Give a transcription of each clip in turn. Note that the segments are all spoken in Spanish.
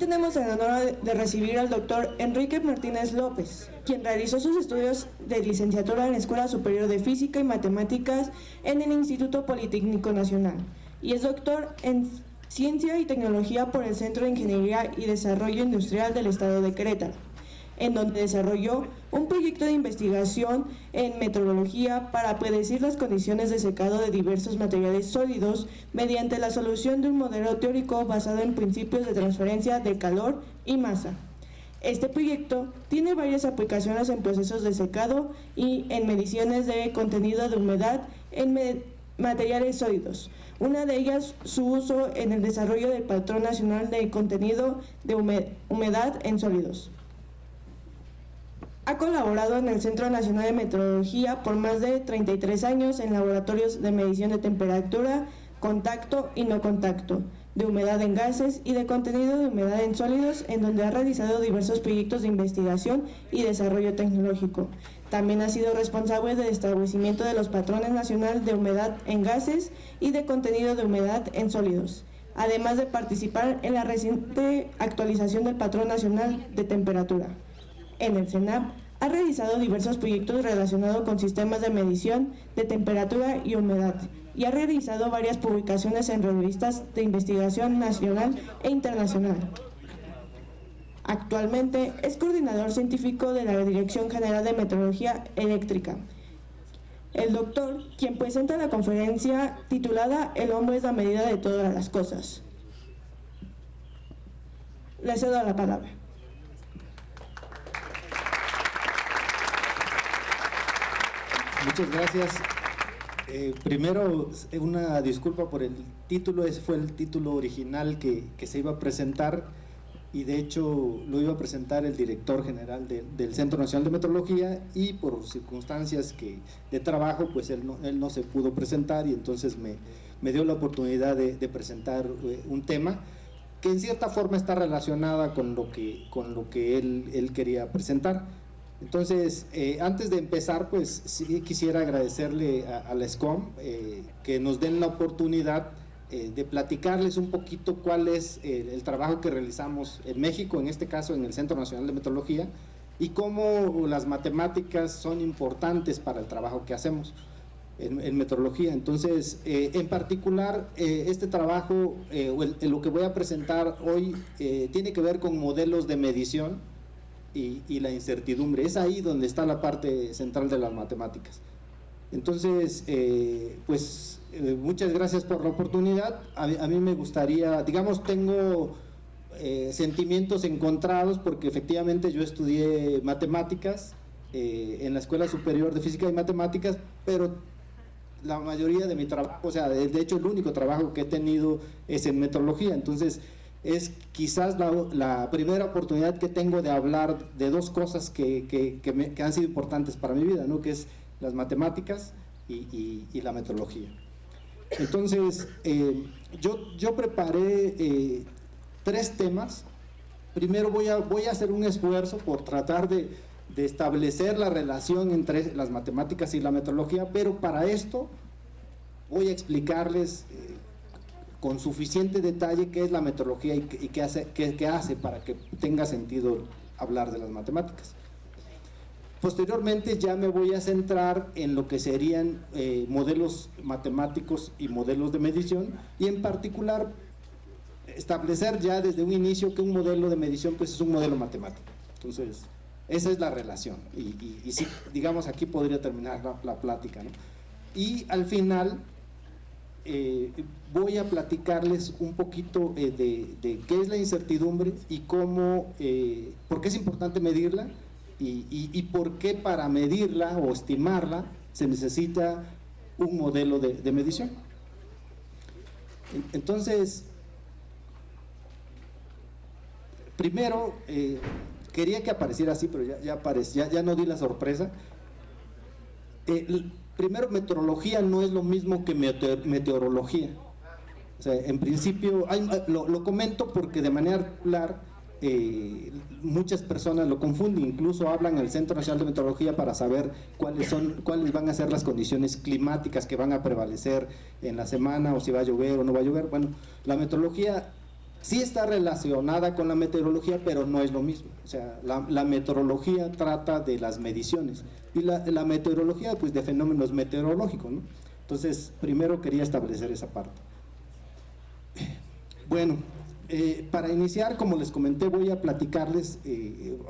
tenemos el honor de recibir al doctor Enrique Martínez López, quien realizó sus estudios de licenciatura en la Escuela Superior de Física y Matemáticas en el Instituto Politécnico Nacional y es doctor en Ciencia y Tecnología por el Centro de Ingeniería y Desarrollo Industrial del Estado de Querétaro, en donde desarrolló un proyecto de investigación en metrología para predecir las condiciones de secado de diversos materiales sólidos mediante la solución de un modelo teórico basado en principios de transferencia de calor y masa. Este proyecto tiene varias aplicaciones en procesos de secado y en mediciones de contenido de humedad en materiales sólidos. Una de ellas, su uso en el desarrollo del Patrón Nacional de Contenido de Humedad en Sólidos. Ha colaborado en el Centro Nacional de Metrología por más de 33 años en laboratorios de medición de temperatura, contacto y no contacto, de humedad en gases y de contenido de humedad en sólidos, en donde ha realizado diversos proyectos de investigación y desarrollo tecnológico. También ha sido responsable del establecimiento de los patrones nacionales de humedad en gases y de contenido de humedad en sólidos, además de participar en la reciente actualización del Patrón Nacional de Temperatura. En el CENAP ha realizado diversos proyectos relacionados con sistemas de medición de temperatura y humedad y ha realizado varias publicaciones en revistas de investigación nacional e internacional. Actualmente es coordinador científico de la Dirección General de Metrología Eléctrica. El doctor, quien presenta la conferencia titulada El hombre es la medida de todas las cosas. Le cedo la palabra. Muchas gracias. Primero, una disculpa por el título. Ese fue el título original que se iba a presentar y de hecho lo iba a presentar el director general del Centro Nacional de Metrología y por circunstancias de trabajo pues él no se pudo presentar y entonces me dio la oportunidad de presentar un tema que en cierta forma está relacionada con lo que él quería presentar. Entonces, antes de empezar, pues sí quisiera agradecerle a la SCOM que nos den la oportunidad de platicarles un poquito cuál es el trabajo que realizamos en México, en este caso en el Centro Nacional de Metrología, y cómo las matemáticas son importantes para el trabajo que hacemos en metrología. Entonces, en particular, este trabajo, lo que voy a presentar hoy, tiene que ver con modelos de medición y la incertidumbre. Es ahí donde está la parte central de las matemáticas. Entonces, muchas gracias por la oportunidad. A mí me gustaría, digamos, tengo sentimientos encontrados porque efectivamente yo estudié matemáticas en la Escuela Superior de Física y Matemáticas, pero la mayoría de mi trabajo, o sea, de hecho el único trabajo que he tenido es en metrología. Entonces es quizás la primera oportunidad que tengo de hablar de dos cosas que han sido importantes para mi vida, ¿no? Que es las matemáticas y la metrología. Entonces, yo preparé 3 temas. Primero voy a hacer un esfuerzo por tratar de establecer la relación entre las matemáticas y la metrología, pero para esto voy a explicarles con suficiente detalle qué es la metrología y qué hace para que tenga sentido hablar de las matemáticas. Posteriormente ya me voy a centrar en lo que serían modelos matemáticos y modelos de medición, y en particular establecer ya desde un inicio que un modelo de medición pues es un modelo matemático. Entonces esa es la relación y sí, digamos, aquí podría terminar la plática, ¿no? Y al final voy a platicarles un poquito de qué es la incertidumbre y cómo, por qué es importante medirla y por qué para medirla o estimarla se necesita un modelo de medición. Entonces, primero, quería que apareciera así, pero ya aparece, ya no di la sorpresa. Primero, metrología no es lo mismo que meteorología. O sea, en principio, lo comento porque de manera popular muchas personas lo confunden, incluso hablan al Centro Nacional de Meteorología para saber cuáles van a ser las condiciones climáticas que van a prevalecer en la semana, o si va a llover o no va a llover. Bueno, la meteorología Sí está relacionada con la meteorología, pero no es lo mismo. O sea, la meteorología trata de las mediciones y la meteorología, pues, de fenómenos meteorológicos, ¿no? Entonces, primero quería establecer esa parte. Bueno, para iniciar, como les comenté, voy a platicarles,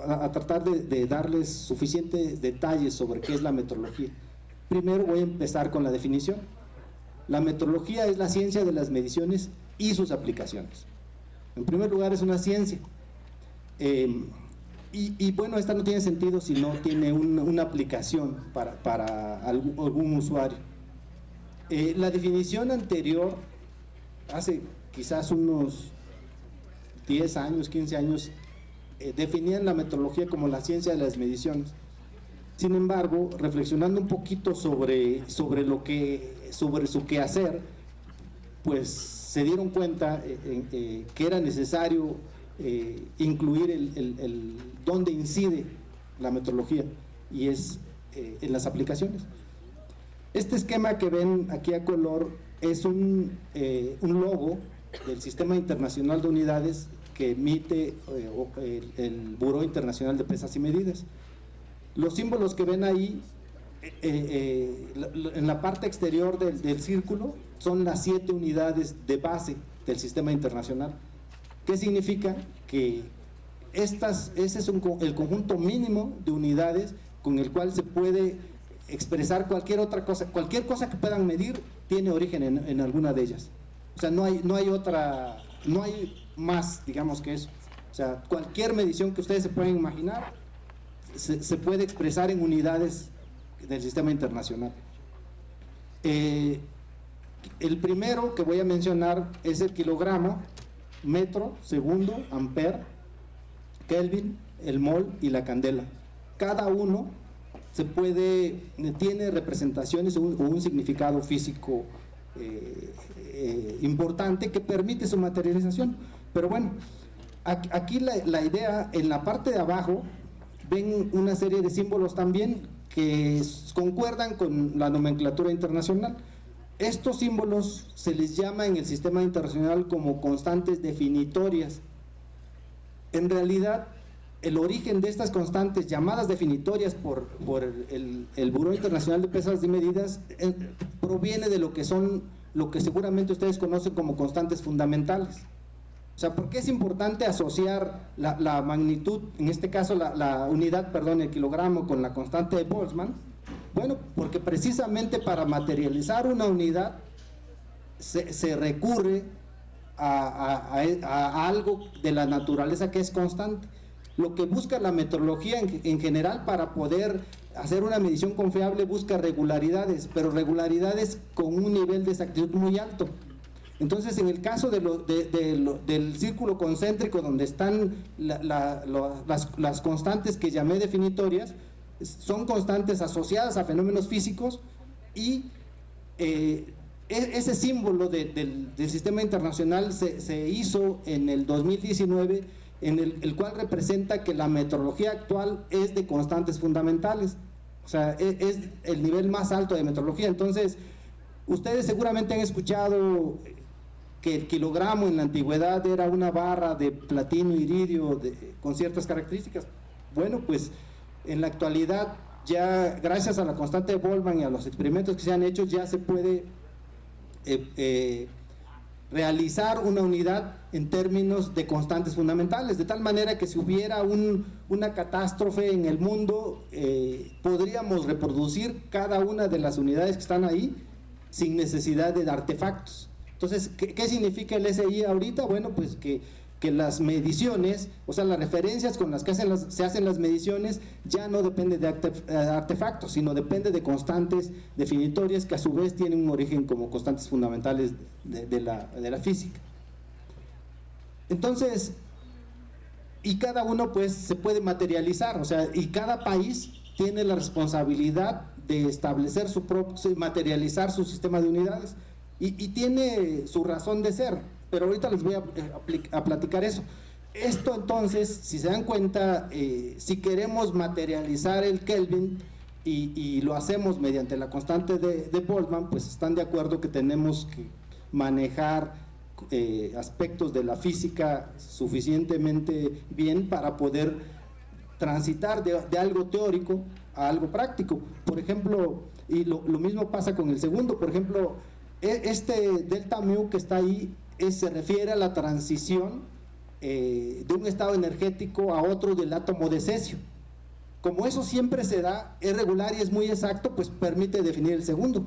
a tratar de darles suficientes detalles sobre qué es la meteorología. Primero voy a empezar con la definición. La meteorología es la ciencia de las mediciones y sus aplicaciones. En primer lugar, es una ciencia. Y bueno, esta no tiene sentido si no tiene una aplicación para algún usuario. La definición anterior, hace quizás unos 10 años, 15 años, definían la meteorología como la ciencia de las mediciones. Sin embargo, reflexionando un poquito sobre su quehacer, pues se dieron cuenta que era necesario incluir dónde incide la meteorología, y es en las aplicaciones. Este esquema que ven aquí a color es un logo del Sistema Internacional de Unidades que emite el Buró Internacional de Pesas y Medidas. Los símbolos que ven ahí, en la parte exterior del círculo, son las 7 unidades de base del sistema internacional. ¿Qué significa? Que ese es el conjunto mínimo de unidades con el cual se puede expresar cualquier otra cosa. Cualquier cosa que puedan medir tiene origen en alguna de ellas. O sea, no hay más, digamos, que eso. O sea, cualquier medición que ustedes se puedan imaginar se puede expresar en unidades del sistema internacional. El primero que voy a mencionar es el kilogramo, metro, segundo, ampere, Kelvin, el mol y la candela. Cada uno tiene representaciones o un significado físico importante que permite su materialización. Pero bueno, aquí la idea, en la parte de abajo ven una serie de símbolos también que concuerdan con la nomenclatura internacional. Estos símbolos se les llama en el sistema internacional como constantes definitorias. En realidad, el origen de estas constantes llamadas definitorias por el Buró Internacional de Pesas y Medidas proviene de lo que seguramente ustedes conocen como constantes fundamentales. O sea, ¿por qué es importante asociar la magnitud, en este caso la unidad, perdón, el kilogramo, con la constante de Boltzmann? Bueno, porque precisamente para materializar una unidad se recurre a algo de la naturaleza que es constante. Lo que busca la meteorología en general, para poder hacer una medición confiable, busca regularidades, pero regularidades con un nivel de exactitud muy alto. Entonces, en el caso del círculo concéntrico, donde están las constantes que llamé definitorias, son constantes asociadas a fenómenos físicos, y ese símbolo del sistema internacional se hizo en el 2019, en el cual representa que la meteorología actual es de constantes fundamentales. O sea, es el nivel más alto de meteorología. Entonces, ustedes seguramente han escuchado que el kilogramo en la antigüedad era una barra de platino iridio con ciertas características. Bueno, pues en la actualidad, ya gracias a la constante de Boltzmann y a los experimentos que se han hecho, ya se puede realizar una unidad en términos de constantes fundamentales, de tal manera que si hubiera una catástrofe en el mundo, podríamos reproducir cada una de las unidades que están ahí sin necesidad de artefactos. Entonces, ¿qué significa el SI ahorita? Bueno, pues que las mediciones, o sea, las referencias con las que se hacen las mediciones, ya no depende de artefactos, sino depende de constantes definitorias que a su vez tienen un origen como constantes fundamentales de la física. Entonces, y cada uno pues se puede materializar, o sea, y cada país tiene la responsabilidad de establecer materializar su sistema de unidades, y tiene su razón de ser, pero ahorita les voy a platicar eso. Esto, entonces, si se dan cuenta, si queremos materializar el Kelvin y lo hacemos mediante la constante de Boltzmann, pues están de acuerdo que tenemos que manejar aspectos de la física suficientemente bien para poder transitar de algo teórico a algo práctico. Por ejemplo, y lo mismo pasa con el segundo, por ejemplo, este delta mu que está ahí se refiere a la transición de un estado energético a otro del átomo de cesio. Como eso siempre se da, es regular y es muy exacto, pues permite definir el segundo.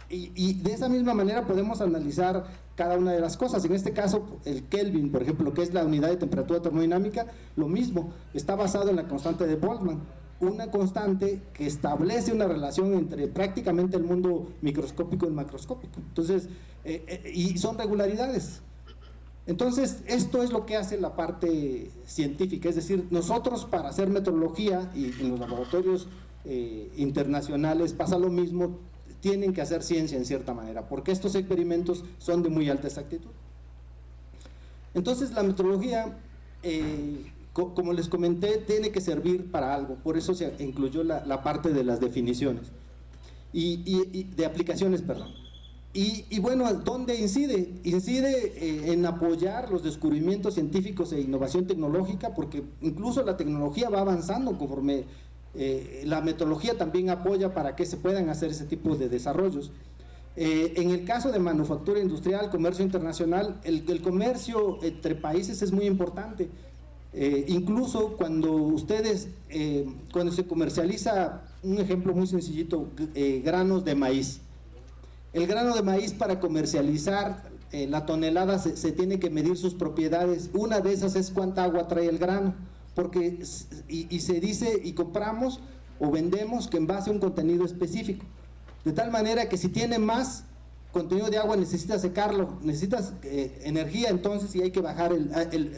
Y de esa misma manera podemos analizar cada una de las cosas. En este caso, el Kelvin, por ejemplo, que es la unidad de temperatura termodinámica, lo mismo, está basado en la constante de Boltzmann, una constante que establece una relación entre prácticamente el mundo microscópico y macroscópico. Entonces, y son regularidades. Entonces, esto es lo que hace la parte científica, es decir, nosotros para hacer metrología, y en los laboratorios internacionales pasa lo mismo, tienen que hacer ciencia en cierta manera, porque estos experimentos son de muy alta exactitud. Entonces, la metrología, como les comenté, tiene que servir para algo, por eso se incluyó la parte de las definiciones, y de aplicaciones, perdón. Y bueno, ¿dónde incide? Incide en apoyar los descubrimientos científicos e innovación tecnológica, porque incluso la tecnología va avanzando conforme la metrología también apoya para que se puedan hacer ese tipo de desarrollos. En el caso de manufactura industrial, comercio internacional, el comercio entre países es muy importante. Incluso cuando cuando se comercializa, un ejemplo muy sencillito, granos de maíz. El grano de maíz, para comercializar la tonelada se tiene que medir sus propiedades. Una de esas es cuánta agua trae el grano, porque y se dice y compramos o vendemos que en base a un contenido específico, de tal manera que si tiene más contenido de agua necesitas secarlo, necesitas energía, entonces si hay que bajar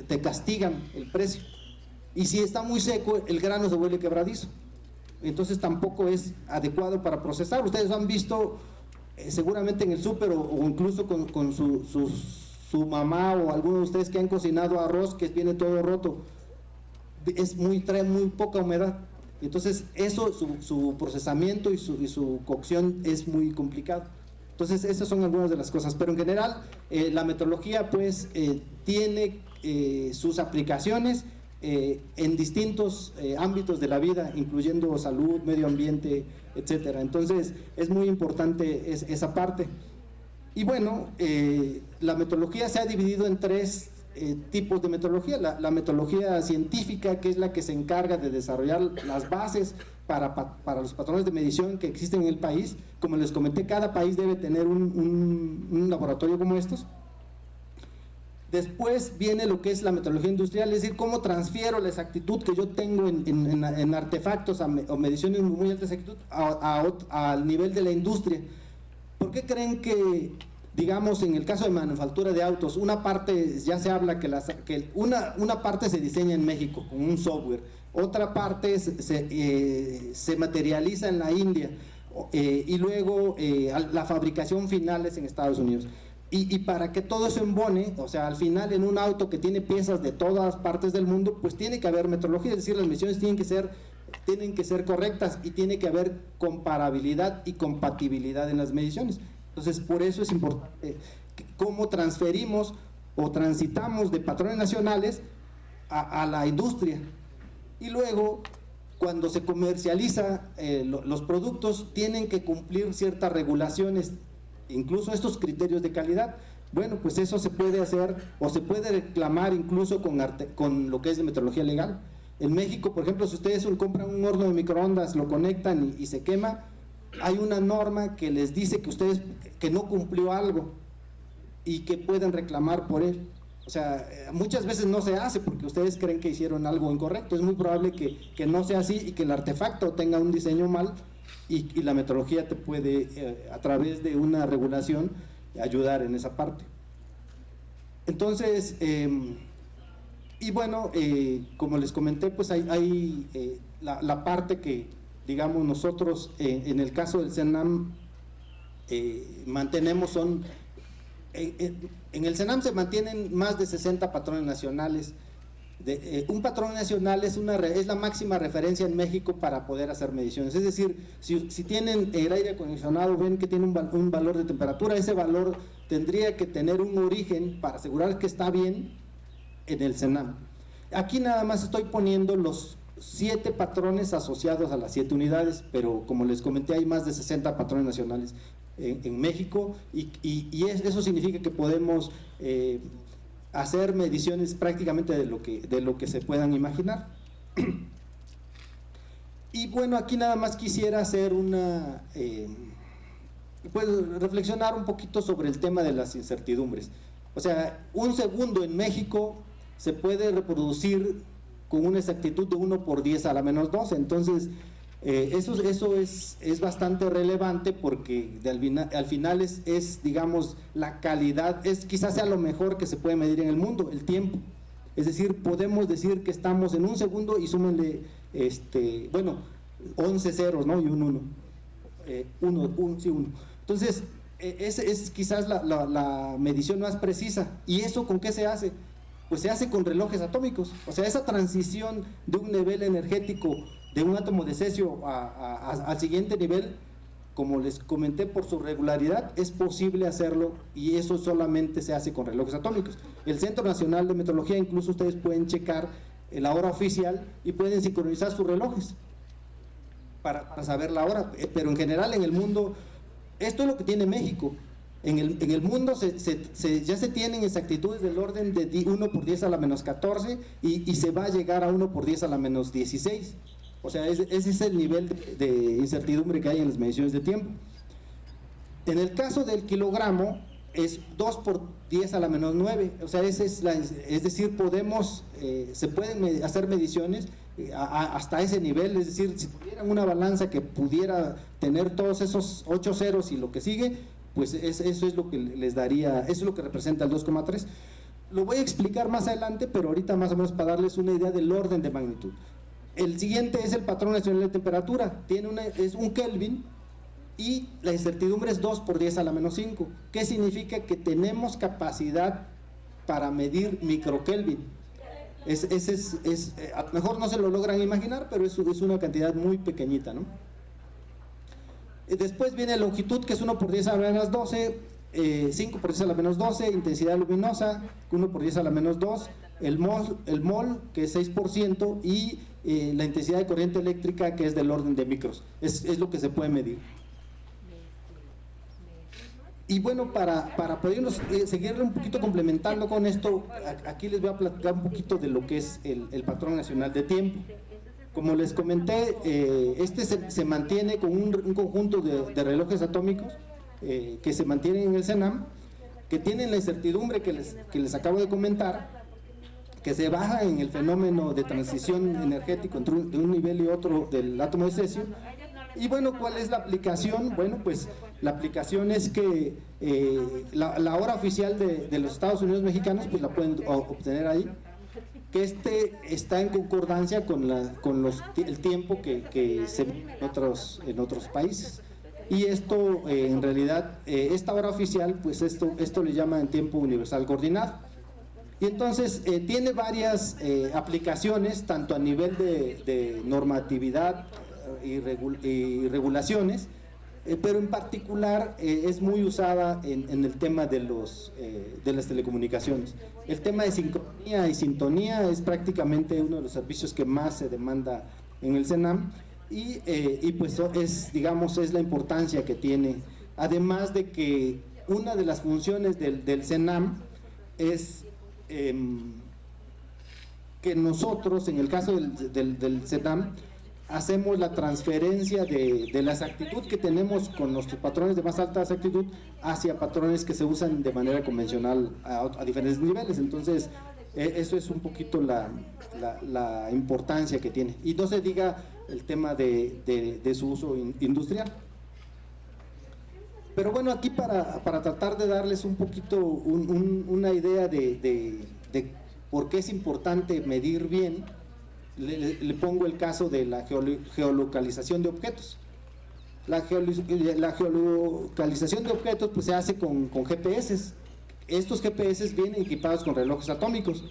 te castigan el precio, y si está muy seco el grano se vuelve quebradizo, entonces tampoco es adecuado para procesar. Ustedes han visto seguramente en el súper o incluso con su mamá o alguno de ustedes que han cocinado arroz que viene todo roto, trae muy poca humedad, entonces eso, su procesamiento y su cocción es muy complicado. Entonces esas son algunas de las cosas, pero en general la metrología pues tiene sus aplicaciones en distintos ámbitos de la vida, incluyendo salud, medio ambiente, etcétera. Entonces es muy importante esa parte. Y bueno, la metrología se ha dividido en tres tipos de metrología. La metrología científica, que es la que se encarga de desarrollar las bases para los patrones de medición que existen en el país. Como les comenté, cada país debe tener un laboratorio como estos. Después viene lo que es la metrología industrial, es decir, cómo transfiero la exactitud que yo tengo en artefactos o mediciones de muy alta exactitud al nivel de la industria. ¿Por qué creen que, digamos, en el caso de manufactura de autos, una parte, ya se habla que una parte se diseña en México con un software, otra parte se materializa en la India y luego la fabricación final es en Estados Unidos? Y para que todo eso embone, o sea, al final en un auto que tiene piezas de todas partes del mundo, pues tiene que haber metrología, es decir, las mediciones tienen que ser correctas y tiene que haber comparabilidad y compatibilidad en las mediciones. Entonces, por eso es importante cómo transferimos o transitamos de patrones nacionales a la industria. Y luego, cuando se comercializa, los productos tienen que cumplir ciertas regulaciones, incluso estos criterios de calidad. Bueno, pues eso se puede hacer o se puede reclamar incluso con lo que es de metrología legal. En México, por ejemplo, si ustedes compran un horno de microondas, lo conectan y se quema, hay una norma que les dice que no cumplió algo y que pueden reclamar por él. O sea, muchas veces no se hace porque ustedes creen que hicieron algo incorrecto. Es muy probable que no sea así y que el artefacto tenga un diseño mal, y la metrología te puede, a través de una regulación, ayudar en esa parte. Entonces, y bueno, como les comenté, pues hay la parte que, digamos, nosotros en el caso del CENAM mantenemos en el CENAM se mantienen más de 60 patrones nacionales. Un patrón nacional es la máxima referencia en México para poder hacer mediciones. Es decir, si tienen el aire acondicionado, ven que tiene un valor de temperatura, ese valor tendría que tener un origen para asegurar que está bien en el CENAM. Aquí nada más estoy poniendo los 7 patrones asociados a las 7 unidades, pero como les comenté hay más de 60 patrones nacionales en México y eso significa que podemos hacer mediciones prácticamente de lo que se puedan imaginar. Y bueno, aquí nada más quisiera hacer pues reflexionar un poquito sobre el tema de las incertidumbres. O sea, un segundo en México se puede reproducir con una exactitud de 1 por 10 a la menos 12, entonces eso es bastante relevante porque al final es digamos la calidad, quizás sea lo mejor que se puede medir en el mundo, el tiempo. Es decir, podemos decir que estamos en un segundo y súmenle, bueno, 11 ceros, ¿no? Y un 1. Sí, 1. Entonces, es quizás la medición más precisa. ¿Y eso con qué se hace? Pues se hace con relojes atómicos. O sea, esa transición de un nivel energético de un átomo de cesio al siguiente nivel, como les comenté, por su regularidad es posible hacerlo y eso solamente se hace con relojes atómicos. El Centro Nacional de Metrología, incluso ustedes pueden checar la hora oficial y pueden sincronizar sus relojes para saber la hora, pero en general en el mundo, esto es lo que tiene México. En el mundo ya se tienen exactitudes del orden de 1 por 10 a la menos 14 y se va a llegar a 1 por 10 a la menos 16. O sea, ese es el nivel de incertidumbre que hay en las mediciones de tiempo. En el caso del kilogramo es 2 por 10 a la menos 9, o sea, es decir, se pueden hacer mediciones hasta ese nivel, es decir, si tuvieran una balanza que pudiera tener todos esos 8 ceros y lo que sigue, pues eso es lo que les daría, eso es lo que representa el 2,3. Lo voy a explicar más adelante, pero ahorita más o menos para darles una idea del orden de magnitud. El siguiente es el patrón nacional de temperatura, es un Kelvin y la incertidumbre es 2 por 10 a la menos 5. ¿Qué significa? Que tenemos capacidad para medir microkelvin. A lo mejor no se lo logran imaginar, pero es una cantidad muy pequeñita, ¿no? Después viene longitud, que es 1 por 10 a la menos 12, 5 por 10 a la menos 12, intensidad luminosa, 1 por 10 a la menos 2, el mol, que es 6%, y la intensidad de corriente eléctrica, que es del orden de micros. Es lo que se puede medir. Y bueno, para podernos seguir un poquito complementando con esto, aquí les voy a platicar un poquito de lo que es el patrón nacional de tiempo. Como les comenté, se mantiene con un conjunto de relojes atómicos que se mantienen en el CENAM, que tienen la incertidumbre que les acabo de comentar, que se baja en el fenómeno de transición energético entre un nivel y otro del átomo de cesio. Y bueno, ¿cuál es la aplicación? Bueno, pues la aplicación es que la hora oficial de los Estados Unidos mexicanos, pues la pueden obtener ahí, que está en concordancia con el tiempo que se ve en otros países. Y esto, en realidad, esta hora oficial, pues esto le llaman tiempo universal coordinado. Y entonces tiene varias aplicaciones, tanto a nivel de normatividad y regulaciones, pero en particular es muy usada en el tema de las telecomunicaciones. El tema de sincronía y sintonía es prácticamente uno de los servicios que más se demanda en el CENAM y pues es la importancia que tiene, además de que una de las funciones del CENAM es que nosotros, en el caso del CENAM, hacemos la transferencia de la exactitud que tenemos con nuestros patrones de más alta exactitud hacia patrones que se usan de manera convencional a diferentes niveles. Entonces, eso es un poquito la importancia que tiene. Y no se diga el tema de su uso industrial. Pero bueno, aquí para tratar de darles un poquito una idea de por qué es importante medir bien, le pongo el caso de la geolocalización de objetos. La geolocalización de objetos pues se hace con GPS. Estos GPS vienen equipados con relojes atómicos.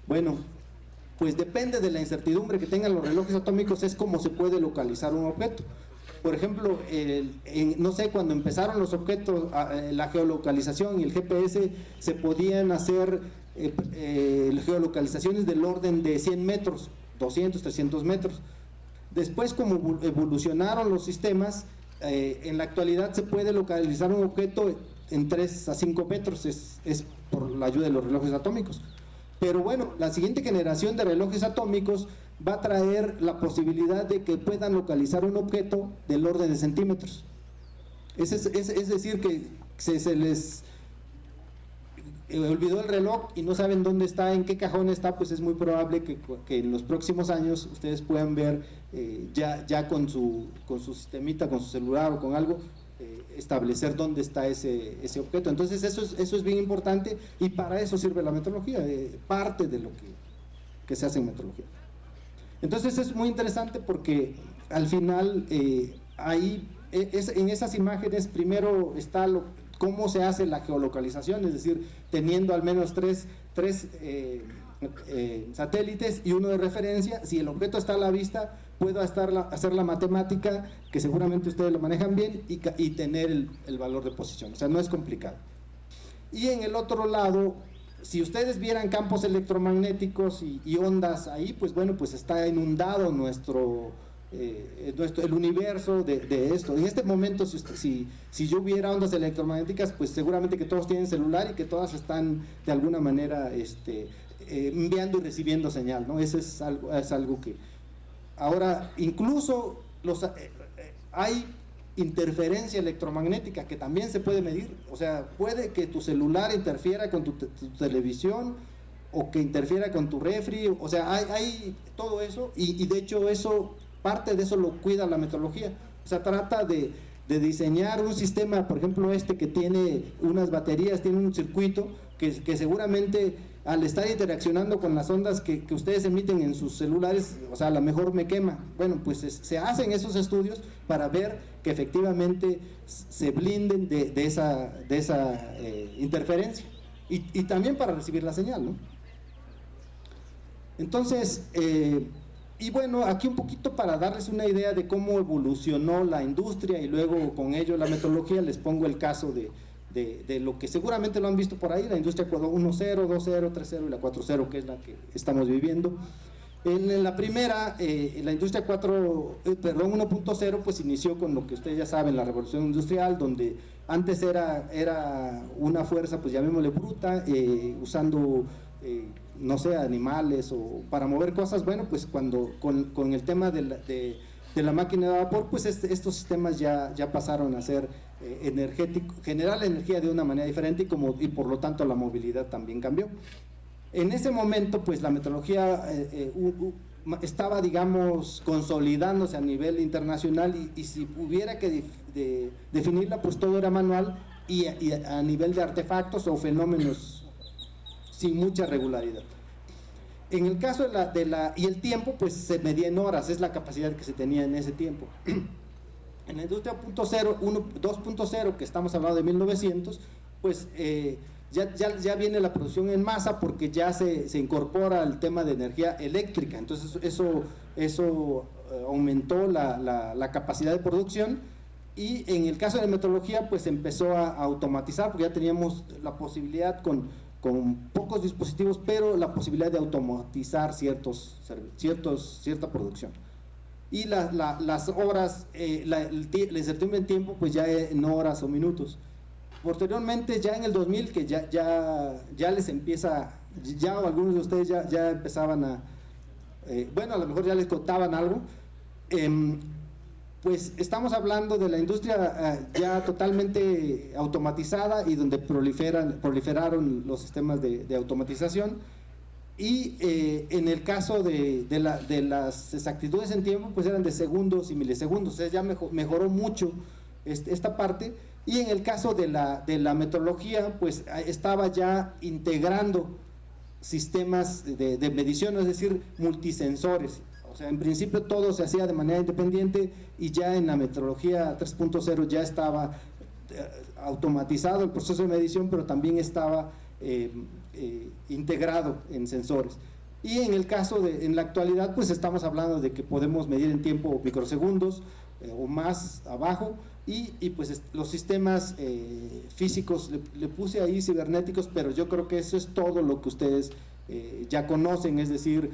Bueno, pues depende de la incertidumbre que tengan los relojes atómicos, es como se puede localizar un objeto. por ejemplo, no sé, cuando empezaron los objetos, la geolocalización y el GPS, se podían hacer geolocalizaciones del orden de 100 metros, 200, 300 metros. Después, como evolucionaron los sistemas, en la actualidad se puede localizar un objeto en 3 a 5 metros, es por la ayuda de los relojes atómicos. Pero bueno, la siguiente generación de relojes atómicos va a traer la posibilidad de que puedan localizar un objeto del orden de centímetros. Es decir, que se les olvidó el reloj y no saben dónde está, en qué cajón está, pues es muy probable que en los próximos años ustedes puedan ver ya con su sistemita, con su celular o con algo, establecer dónde está ese objeto. Entonces eso es bien importante, y para eso sirve la metrología, parte de lo que se hace en metrología. Entonces es muy interesante porque al final ahí en esas imágenes primero está cómo se hace la geolocalización, es decir, teniendo al menos tres satélites y uno de referencia. Si el objeto está a la vista, puedo hacer la matemática, que seguramente ustedes lo manejan bien, y tener el valor de posición. O sea, no es complicado. Y en el otro lado, si ustedes vieran campos electromagnéticos y ondas ahí, pues bueno, pues está inundado el universo de esto. En este momento, si yo hubiera ondas electromagnéticas, pues seguramente que todos tienen celular y que todas están de alguna manera enviando y recibiendo señal, ¿no? Eso es algo que... Ahora, incluso hay interferencia electromagnética que también se puede medir. O sea, puede que tu celular interfiera con tu televisión, o que interfiera con tu refri. O sea, hay todo eso, y de hecho parte de eso lo cuida la metrología. O sea, trata de diseñar un sistema, por ejemplo que tiene unas baterías, tiene un circuito que seguramente al estar interaccionando con las ondas que ustedes emiten en sus celulares, o sea, a lo mejor me quema. Bueno, pues se hacen esos estudios para ver que efectivamente se blinden de esa interferencia, y también para recibir la señal, ¿no? Entonces, y bueno, aquí un poquito para darles una idea de cómo evolucionó la industria y luego con ello la metrología, les pongo el caso de lo que seguramente lo han visto por ahí, la industria 1.0, 2.0, 3.0 y la 4.0, que es la que estamos viviendo. En la primera, la industria 1.0, pues inició con lo que ustedes ya saben, la revolución industrial, donde antes era una fuerza, pues llamémosle bruta, usando no sé, animales o para mover cosas. Bueno, pues cuando con el tema de la máquina de vapor, pues estos sistemas ya pasaron a ser energéticos, generar la energía de una manera diferente, y por lo tanto la movilidad también cambió. En ese momento, pues la metrología estaba, digamos, consolidándose a nivel internacional, y si hubiera que definirla, pues todo era manual y a nivel de artefactos o fenómenos sin mucha regularidad. En el caso y el tiempo, pues se medía en horas, es la capacidad que se tenía en ese tiempo. En la industria 2.0, que estamos hablando de 1900, pues ya viene la producción en masa, porque ya se incorpora el tema de energía eléctrica. Entonces eso aumentó la capacidad de producción, y en el caso de metrología, pues empezó a automatizar, porque ya teníamos la posibilidad con pocos dispositivos, pero la posibilidad de automatizar cierta producción. Y las horas, la incertidumbre en tiempo, pues ya en horas o minutos. Posteriormente, ya en el 2000, que ya les empieza, ya algunos de ustedes ya empezaban a, bueno, a lo mejor ya les contaban algo, pues estamos hablando de la industria ya totalmente automatizada, y donde proliferaron los sistemas de automatización. Y en el caso de las exactitudes en tiempo, pues eran de segundos y milisegundos. O sea, ya mejoró mucho esta parte. Y en el caso de la metrología, pues estaba ya integrando sistemas de medición, es decir, multisensores. O sea, en principio todo se hacía de manera independiente, y ya en la metrología 3.0 ya estaba automatizado el proceso de medición, pero también estaba integrado en sensores. Y en el caso en la actualidad, pues estamos hablando de que podemos medir en tiempo microsegundos o más abajo, y pues los sistemas físicos, le puse ahí cibernéticos, pero yo creo que eso es todo lo que ustedes ya conocen, es decir,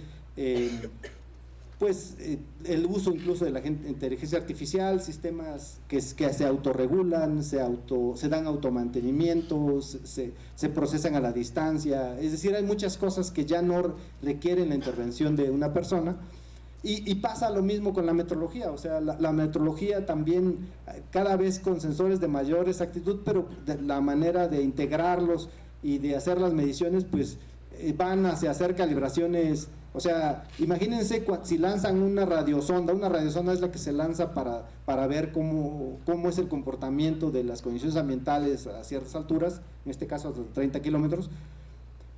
pues el uso incluso de la inteligencia artificial, sistemas que se autorregulan, se dan automantenimiento, se procesan a la distancia, es decir, hay muchas cosas que ya no requieren la intervención de una persona. Y pasa lo mismo con la metrología, o sea, la metrología también cada vez con sensores de mayor exactitud, pero la manera de integrarlos y de hacer las mediciones, pues van hacia hacer calibraciones. O sea, imagínense si lanzan una radiosonda es la que se lanza para ver cómo es el comportamiento de las condiciones ambientales a ciertas alturas, en este caso hasta 30 kilómetros.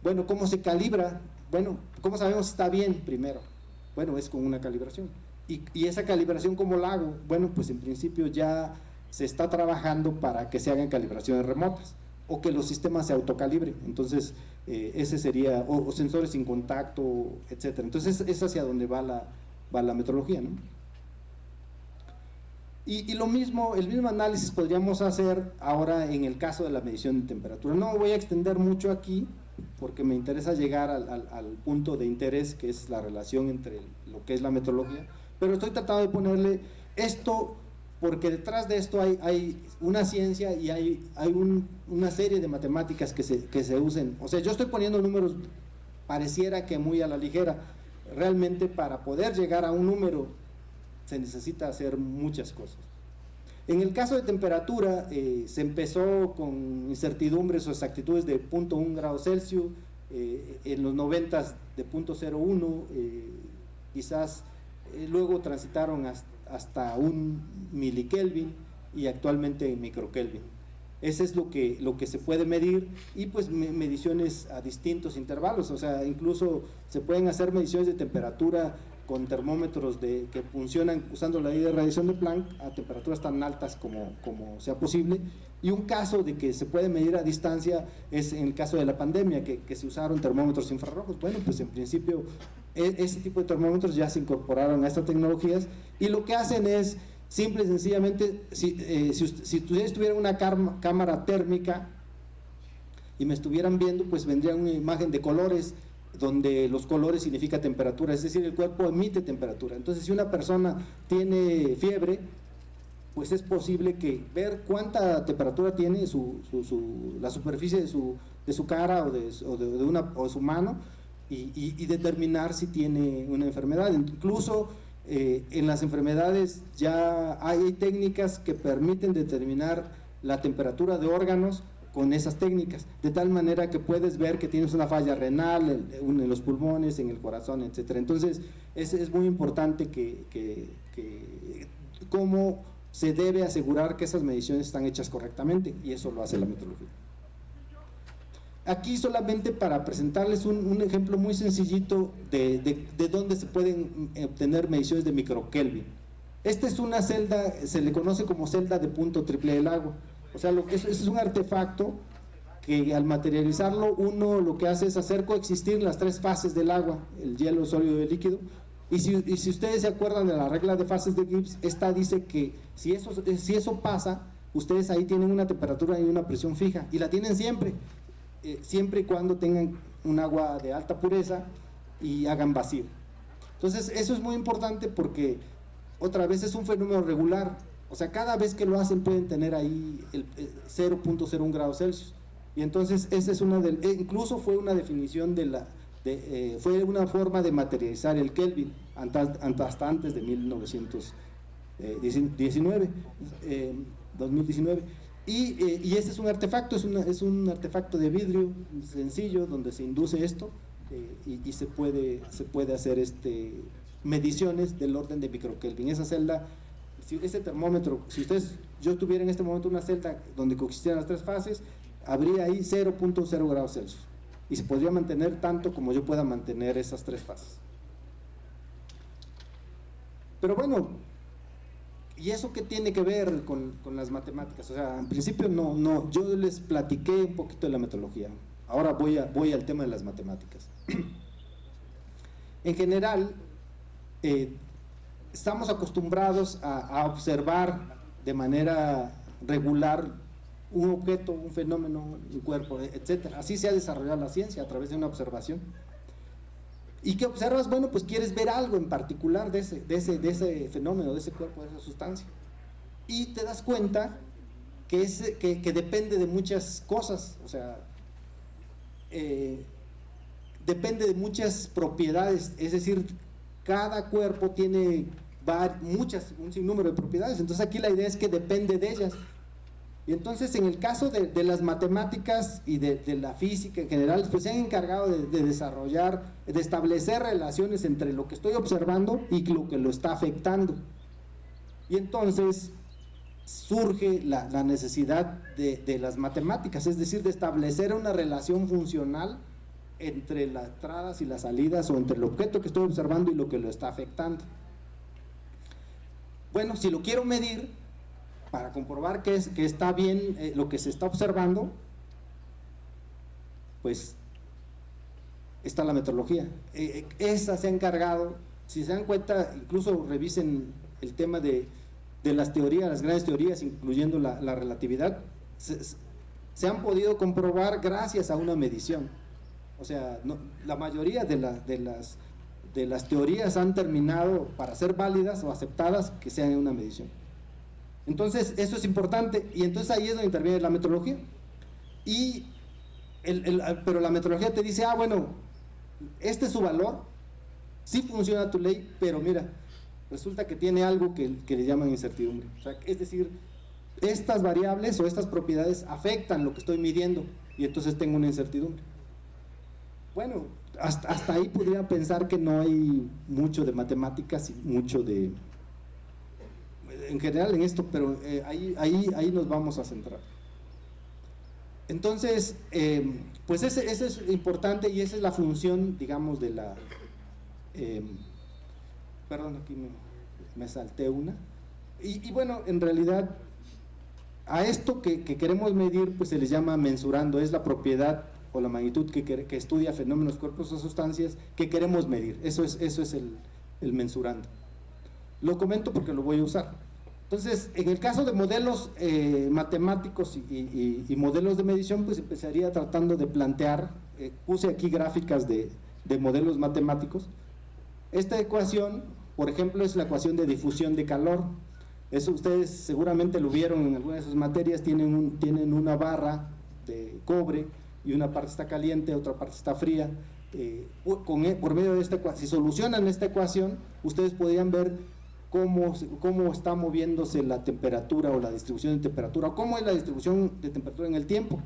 Bueno, ¿cómo se calibra? Bueno, ¿cómo sabemos si está bien primero? Bueno, es con una calibración. ¿Y esa calibración cómo la hago? Bueno, pues en principio ya se está trabajando para que se hagan calibraciones remotas o que los sistemas se autocalibren. Entonces, ese sería, o sensores sin contacto, etcétera. Entonces, es hacia donde va la metrología, ¿no? Y el mismo análisis podríamos hacer ahora en el caso de la medición de temperatura. No me voy a extender mucho aquí, porque me interesa llegar al punto de interés, que es la relación entre lo que es la metrología, pero estoy tratando de ponerle esto, porque detrás de esto hay una ciencia y hay una serie de matemáticas que se usen. O sea, yo estoy poniendo números, pareciera que muy a la ligera. Realmente para poder llegar a un número se necesita hacer muchas cosas. En el caso de temperatura, se empezó con incertidumbres o exactitudes de 0.1 grados Celsius, en los 90 de 0.01, quizás luego transitaron hasta un milikelvin y actualmente en microkelvin. Ese es lo que se puede medir, y pues mediciones a distintos intervalos. O sea, incluso se pueden hacer mediciones de temperatura con termómetros que funcionan usando la ley de radiación de Planck a temperaturas tan altas como sea posible. Y un caso de que se puede medir a distancia es en el caso de la pandemia, que se usaron termómetros infrarrojos. Bueno, pues en principio ese tipo de termómetros ya se incorporaron a estas tecnologías, y lo que hacen es simple y sencillamente, si ustedes tuvieran una cámara térmica y me estuvieran viendo, pues vendría una imagen de colores, donde los colores significa temperatura, es decir, el cuerpo emite temperatura. Entonces, si una persona tiene fiebre, pues es posible ver cuánta temperatura tiene la superficie de su cara o de su mano, y determinar si tiene una enfermedad. Incluso en las enfermedades ya hay técnicas que permiten determinar la temperatura de órganos con esas técnicas, de tal manera que puedes ver que tienes una falla renal en los pulmones, en el corazón, etcétera. Entonces es muy importante cómo se debe asegurar que esas mediciones están hechas correctamente, y eso lo hace la metrología. Aquí solamente para presentarles un ejemplo muy sencillito de dónde se pueden obtener mediciones de microkelvin. Esta es una celda, se le conoce como celda de punto triple del agua. O sea, es un artefacto que al materializarlo, uno lo que hace es hacer coexistir las tres fases del agua, el hielo, sólido y el líquido. Y si ustedes se acuerdan de la regla de fases de Gibbs, esta dice que si eso pasa, ustedes ahí tienen una temperatura y una presión fija, y la tienen siempre y cuando tengan un agua de alta pureza y hagan vacío. Entonces eso es muy importante, porque otra vez es un fenómeno regular. O sea, cada vez que lo hacen pueden tener ahí el 0.01 grados Celsius. Y entonces esa es incluso fue una definición fue una forma de materializar el Kelvin hasta antes de 2019. Y ese es un artefacto, es un artefacto de vidrio sencillo donde se induce esto, y se puede hacer mediciones del orden de microkelvin. Esa celda, ese termómetro, yo tuviera en este momento una celda donde coexistieran las tres fases, habría ahí 0.0 grados Celsius, y se podría mantener tanto como yo pueda mantener esas tres fases. Pero bueno, ¿y eso qué tiene que ver con las matemáticas? O sea, en principio no, yo les platiqué un poquito de la metrología. Ahora voy al tema de las matemáticas. En general, estamos acostumbrados a observar de manera regular un objeto, un fenómeno, un cuerpo, etcétera. Así se ha desarrollado la ciencia, a través de una observación. ¿Y qué observas? Bueno, pues quieres ver algo en particular de ese fenómeno, de ese cuerpo, de esa sustancia. Y te das cuenta que depende de muchas cosas, o sea, depende de muchas propiedades, es decir, cada cuerpo tiene un sinnúmero de propiedades. Entonces aquí la idea es que depende de ellas. Y entonces en el caso de las matemáticas y de la física en general, pues se han encargado de desarrollar, de establecer relaciones entre lo que estoy observando y lo que lo está afectando. Y entonces surge la necesidad de las matemáticas, es decir, de establecer una relación funcional entre las entradas y las salidas, o entre el objeto que estoy observando y lo que lo está afectando. Bueno, si lo quiero medir, para comprobar que está bien lo que se está observando, pues está la metrología. Esa se ha encargado, si se dan cuenta, incluso revisen el tema de las teorías, las grandes teorías, incluyendo la relatividad, se han podido comprobar gracias a una medición. O sea, la mayoría de las teorías han terminado, para ser válidas o aceptadas, que sean en una medición. Entonces, eso es importante, y entonces ahí es donde interviene la metrología. Pero la metrología te dice, bueno, este es su valor, sí funciona tu ley, pero mira, resulta que tiene algo que le llaman incertidumbre. O sea, es decir, estas variables o estas propiedades afectan lo que estoy midiendo, y entonces tengo una incertidumbre. Bueno, hasta ahí podría pensar que no hay mucho de matemáticas y mucho en general en esto, pero ahí nos vamos a centrar. Entonces, pues ese es importante, y esa es la función, digamos, de la... perdón, aquí me salté una. Y bueno, en realidad, a esto que queremos medir, pues se les llama mensurando, es la propiedad o la magnitud que estudia fenómenos, cuerpos o sustancias que queremos medir. Eso es el mensurando. Lo comento porque lo voy a usar. Entonces, en el caso de modelos matemáticos y modelos de medición, pues empezaría tratando de plantear, puse aquí gráficas de modelos matemáticos. Esta ecuación, por ejemplo, es la ecuación de difusión de calor. Eso ustedes seguramente lo vieron en alguna de sus materias. Tienen una barra de cobre, y una parte está caliente, otra parte está fría. Por medio de esta ecuación, si solucionan esta ecuación, ustedes podrían ver cómo está moviéndose la temperatura o la distribución de temperatura, o cómo es la distribución de temperatura en el tiempo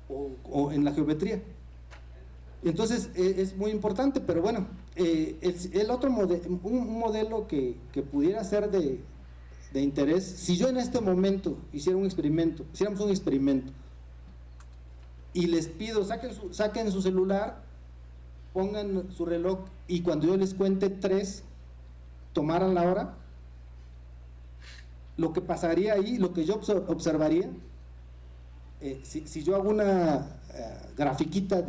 o en la geometría. Entonces es muy importante, pero bueno, el otro un modelo que pudiera ser de interés, si yo en este momento hiciéramos un experimento y les pido, saquen su celular, pongan su reloj, y cuando yo les cuente 3, tomaran la hora, lo que pasaría ahí, lo que yo observaría, si yo hago una grafiquita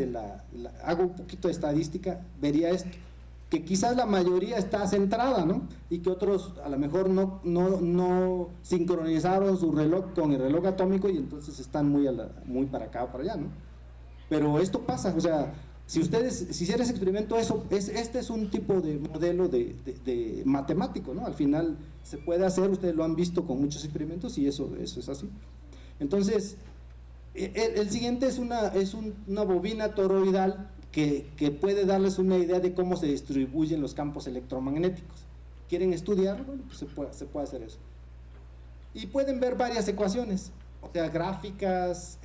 hago un poquito de estadística, vería esto, que quizás la mayoría está centrada, ¿no? Y que otros a lo mejor no sincronizaron su reloj con el reloj atómico, y entonces están muy para acá o para allá, ¿no? Pero esto pasa, o sea, si hicieran ese experimento, este es un tipo de modelo de matemático, ¿no? Al final se puede hacer, ustedes lo han visto con muchos experimentos, y eso es así. Entonces, el siguiente es una bobina toroidal que puede darles una idea de cómo se distribuyen los campos electromagnéticos. ¿Quieren estudiarlo? Bueno, pues se puede hacer eso. Y pueden ver varias ecuaciones, o sea, gráficas,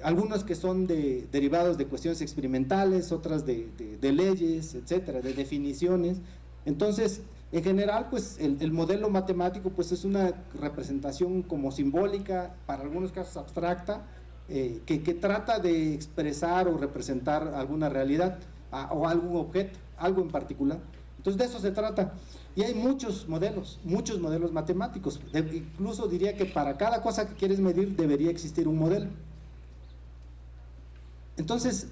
algunas que son derivados de cuestiones experimentales, otras de leyes, etcétera, de definiciones. Entonces, en general, pues el modelo matemático pues es una representación como simbólica, para algunos casos abstracta, que trata de expresar o representar alguna realidad o algún objeto, algo en particular. Entonces de eso se trata, y hay muchos modelos matemáticos. Incluso diría que para cada cosa que quieres medir debería existir un modelo. Entonces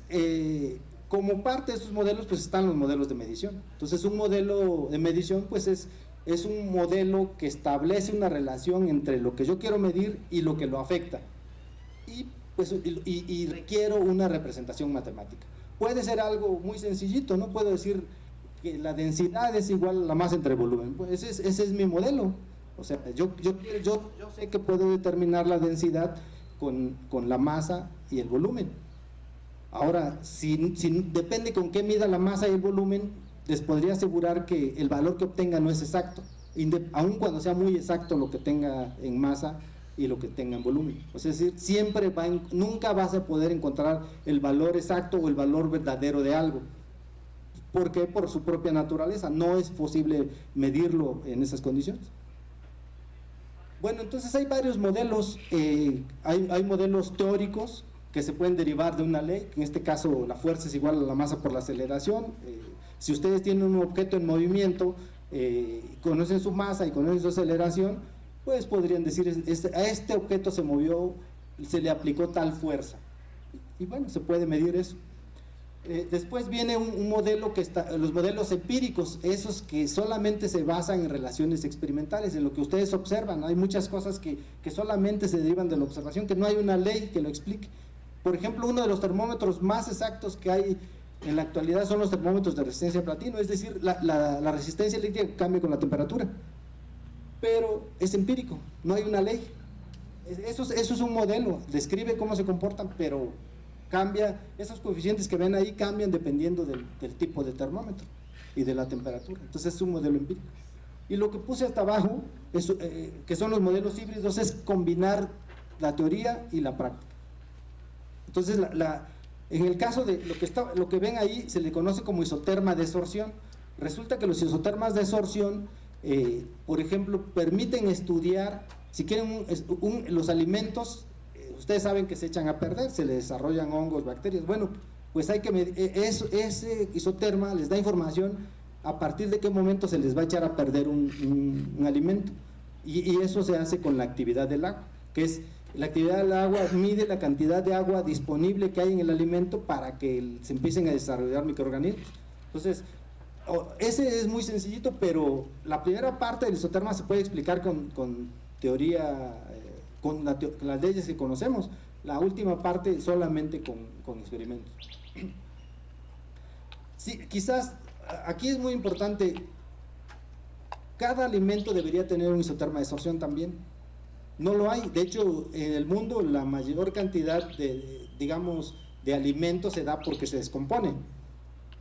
como parte de estos modelos, pues están los modelos de medición. Entonces, un modelo de medición, pues es un modelo que establece una relación entre lo que yo quiero medir y lo que lo afecta. Y requiero una representación matemática. Puede ser algo muy sencillito, no puedo decir que la densidad es igual a la masa entre volumen. Pues ese es mi modelo. O sea, yo sé que puedo determinar la densidad con la masa y el volumen. Ahora, si depende con qué mida la masa y el volumen, les podría asegurar que el valor que obtenga no es exacto, aun cuando sea muy exacto lo que tenga en masa y lo que tenga en volumen. Es decir, nunca vas a poder encontrar el valor exacto o el valor verdadero de algo, porque por su propia naturaleza no es posible medirlo en esas condiciones. Bueno, entonces hay varios modelos, hay modelos teóricos que se pueden derivar de una ley, que en este caso la fuerza es igual a la masa por la aceleración. Si ustedes tienen un objeto en movimiento, conocen su masa y conocen su aceleración, pues podrían decir, a este objeto se movió, se le aplicó tal fuerza. Y bueno, se puede medir eso. Después viene un modelo los modelos empíricos, esos que solamente se basan en relaciones experimentales, en lo que ustedes observan. Hay muchas cosas que solamente se derivan de la observación, que no hay una ley que lo explique. Por ejemplo, uno de los termómetros más exactos que hay en la actualidad son los termómetros de resistencia a platino, es decir, la resistencia eléctrica cambia con la temperatura, pero es empírico, no hay una ley. Eso es un modelo, describe cómo se comportan, pero cambia, esos coeficientes que ven ahí cambian dependiendo del tipo de termómetro y de la temperatura. Entonces es un modelo empírico. Y lo que puse hasta abajo, que son los modelos híbridos, es combinar la teoría y la práctica. Entonces, en el caso de lo que ven ahí, se le conoce como isoterma de sorción. Resulta que los isotermas de sorción, por ejemplo, permiten estudiar, si quieren, los alimentos, ustedes saben que se echan a perder, se les desarrollan hongos, bacterias. Bueno, pues hay que medir, ese isoterma les da información a partir de qué momento se les va a echar a perder un alimento. Y eso se hace con la actividad del agua, que es la actividad del agua, mide la cantidad de agua disponible que hay en el alimento para que se empiecen a desarrollar microorganismos. Entonces, ese es muy sencillito, pero la primera parte del isoterma se puede explicar con teoría, con las leyes que conocemos. La última parte solamente con experimentos. Sí, quizás aquí es muy importante, cada alimento debería tener un isoterma de sorción también. No lo hay. De hecho, en el mundo la mayor cantidad de alimentos se da porque se descompone.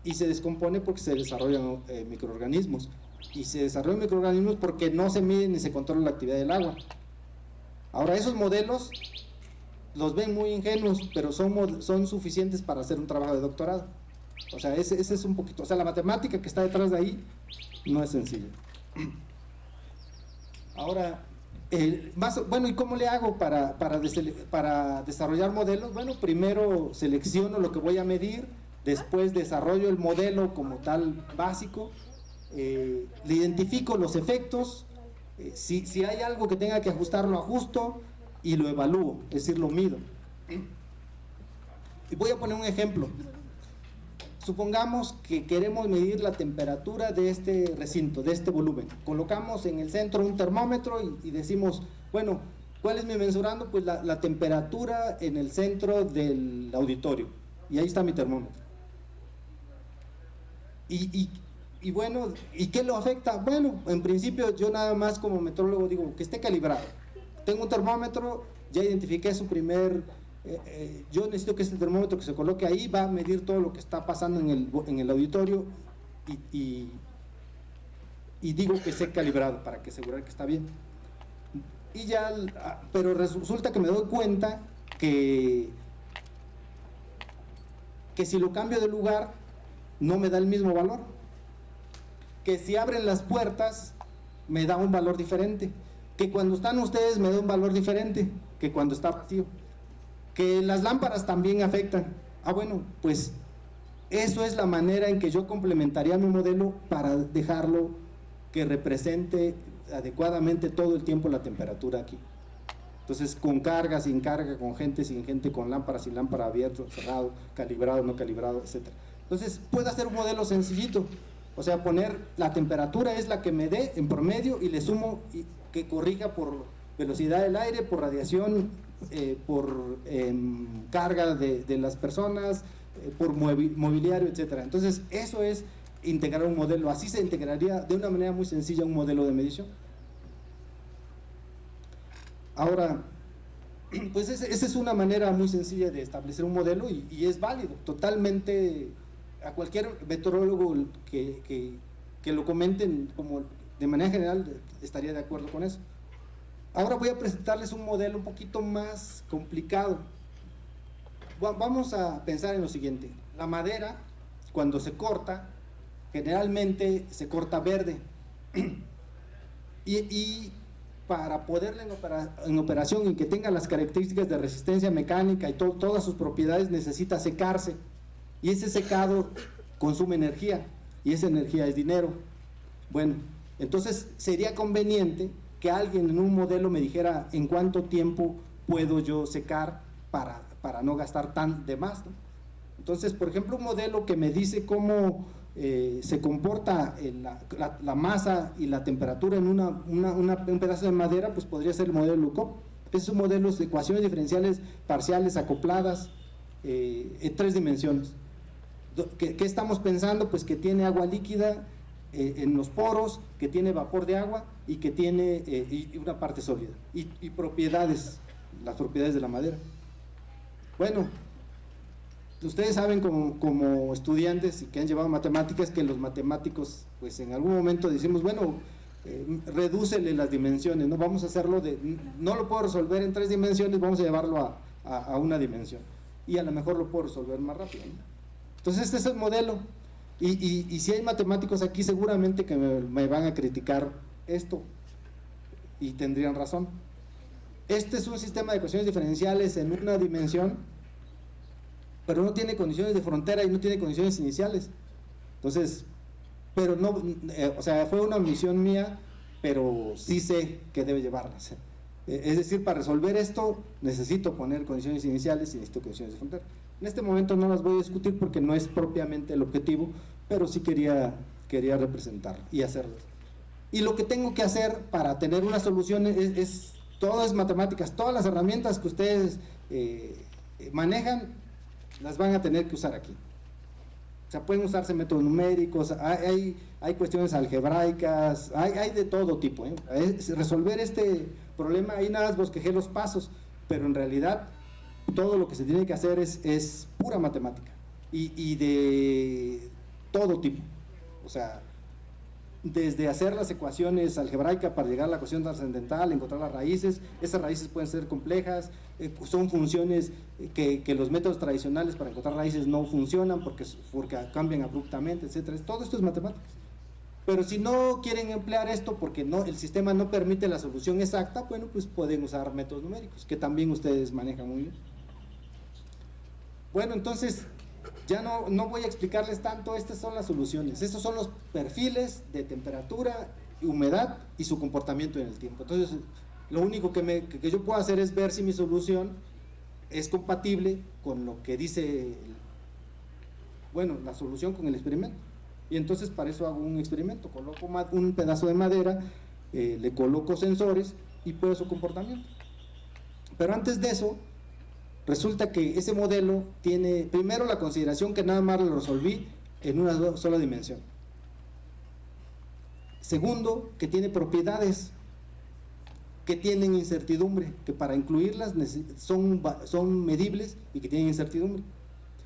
Y se descompone porque se desarrollan microorganismos. Y se desarrollan microorganismos porque no se mide ni se controla la actividad del agua. Ahora, esos modelos los ven muy ingenuos, pero son suficientes para hacer un trabajo de doctorado. O sea, ese es un poquito. O sea, la matemática que está detrás de ahí no es sencilla. Ahora, bueno, ¿y cómo le hago para desarrollar modelos? Bueno, primero selecciono lo que voy a medir, después desarrollo el modelo como tal básico, le identifico los efectos, si hay algo que tenga que ajustar, lo ajusto y lo evalúo, es decir, lo mido. Y voy a poner un ejemplo. Supongamos que queremos medir la temperatura de este recinto, de este volumen. Colocamos en el centro un termómetro y decimos, bueno, ¿cuál es mi mensurando? Pues la temperatura en el centro del auditorio. Y ahí está mi termómetro. Y bueno, ¿y qué lo afecta? Bueno, en principio yo nada más como metrólogo digo que esté calibrado. Tengo un termómetro, ya identifiqué su primer... yo necesito que este termómetro que se coloque ahí va a medir todo lo que está pasando en el auditorio y digo que esté calibrado para que asegurar que está bien. Y ya, pero resulta que me doy cuenta que si lo cambio de lugar no me da el mismo valor, que si abren las puertas me da un valor diferente, que cuando están ustedes me da un valor diferente que cuando está vacío, que las lámparas también afectan. Bueno, pues eso es la manera en que yo complementaría mi modelo para dejarlo que represente adecuadamente todo el tiempo la temperatura aquí. Entonces, con carga, sin carga, con gente, sin gente, con lámpara, sin lámpara, abierto, cerrado, calibrado, no calibrado, etc. Entonces puedo hacer un modelo sencillito, o sea, poner la temperatura es la que me dé en promedio y le sumo que corrija por velocidad del aire, por radiación, por carga de las personas, por mobiliario, etcétera. Entonces eso es integrar un modelo, así se integraría de una manera muy sencilla un modelo de medición. Ahora, pues esa es una manera muy sencilla de establecer un modelo y es válido, totalmente, a cualquier meteorólogo que lo comenten como de manera general estaría de acuerdo con eso. Ahora voy a presentarles un modelo un poquito más complicado. Vamos a pensar en lo siguiente: la madera, cuando se corta, generalmente se corta verde y para poderla en operación y que tenga las características de resistencia mecánica y todas sus propiedades, necesita secarse, y ese secado consume energía y esa energía es dinero. Bueno, entonces sería conveniente que alguien en un modelo me dijera en cuánto tiempo puedo yo secar para no gastar tan de más, ¿no? Entonces, por ejemplo, un modelo que me dice cómo se comporta la masa y la temperatura en un pedazo de madera, pues podría ser el modelo LUCOP. Es un modelo de ecuaciones diferenciales parciales acopladas en 3 dimensiones. ¿Qué estamos pensando? Pues que tiene agua líquida en los poros, que tiene vapor de agua y que tiene una parte sólida y propiedades, las propiedades de la madera. Bueno, ustedes saben como estudiantes que han llevado matemáticas, que los matemáticos pues en algún momento decimos, bueno, redúcele las dimensiones, no vamos a hacerlo no lo puedo resolver en 3 dimensiones, vamos a llevarlo a una dimensión y a lo mejor lo puedo resolver más rápido, ¿no? Entonces este es el modelo y si hay matemáticos aquí seguramente que me van a criticar esto y tendrían razón. Este es un sistema de ecuaciones diferenciales en una dimensión, pero no tiene condiciones de frontera y no tiene condiciones iniciales. Entonces, pero no, o sea, fue una omisión mía, pero sí sé que debe llevarlas. Es decir, para resolver esto necesito poner condiciones iniciales y necesito condiciones de frontera. En este momento no las voy a discutir porque no es propiamente el objetivo, pero sí quería representarlo y hacerlo. Y lo que tengo que hacer para tener una solución todo es matemáticas, todas las herramientas que ustedes manejan las van a tener que usar aquí. O sea, pueden usarse métodos numéricos, hay cuestiones algebraicas, hay de todo tipo, ¿eh? Resolver este problema, ahí nada más bosquejé los pasos, pero en realidad todo lo que se tiene que hacer es pura matemática y de todo tipo. O sea, desde hacer las ecuaciones algebraicas para llegar a la ecuación trascendental, encontrar las raíces, esas raíces pueden ser complejas, son funciones que los métodos tradicionales para encontrar raíces no funcionan porque cambian abruptamente, etcétera. Todo esto es matemáticas. Pero si no quieren emplear esto porque el sistema no permite la solución exacta, bueno, pues pueden usar métodos numéricos, que también ustedes manejan muy bien. Bueno, entonces ya no voy a explicarles tanto, estas son las soluciones, estos son los perfiles de temperatura, humedad y su comportamiento en el tiempo. Entonces, lo único que yo puedo hacer es ver si mi solución es compatible con lo que dice, la solución con el experimento. Y entonces para eso hago un experimento, coloco un pedazo de madera, le coloco sensores y pruebo su comportamiento. Pero antes de eso, resulta que ese modelo tiene primero la consideración que nada más lo resolví en una sola dimensión. Segundo, que tiene propiedades que tienen incertidumbre, que para incluirlas son medibles y que tienen incertidumbre.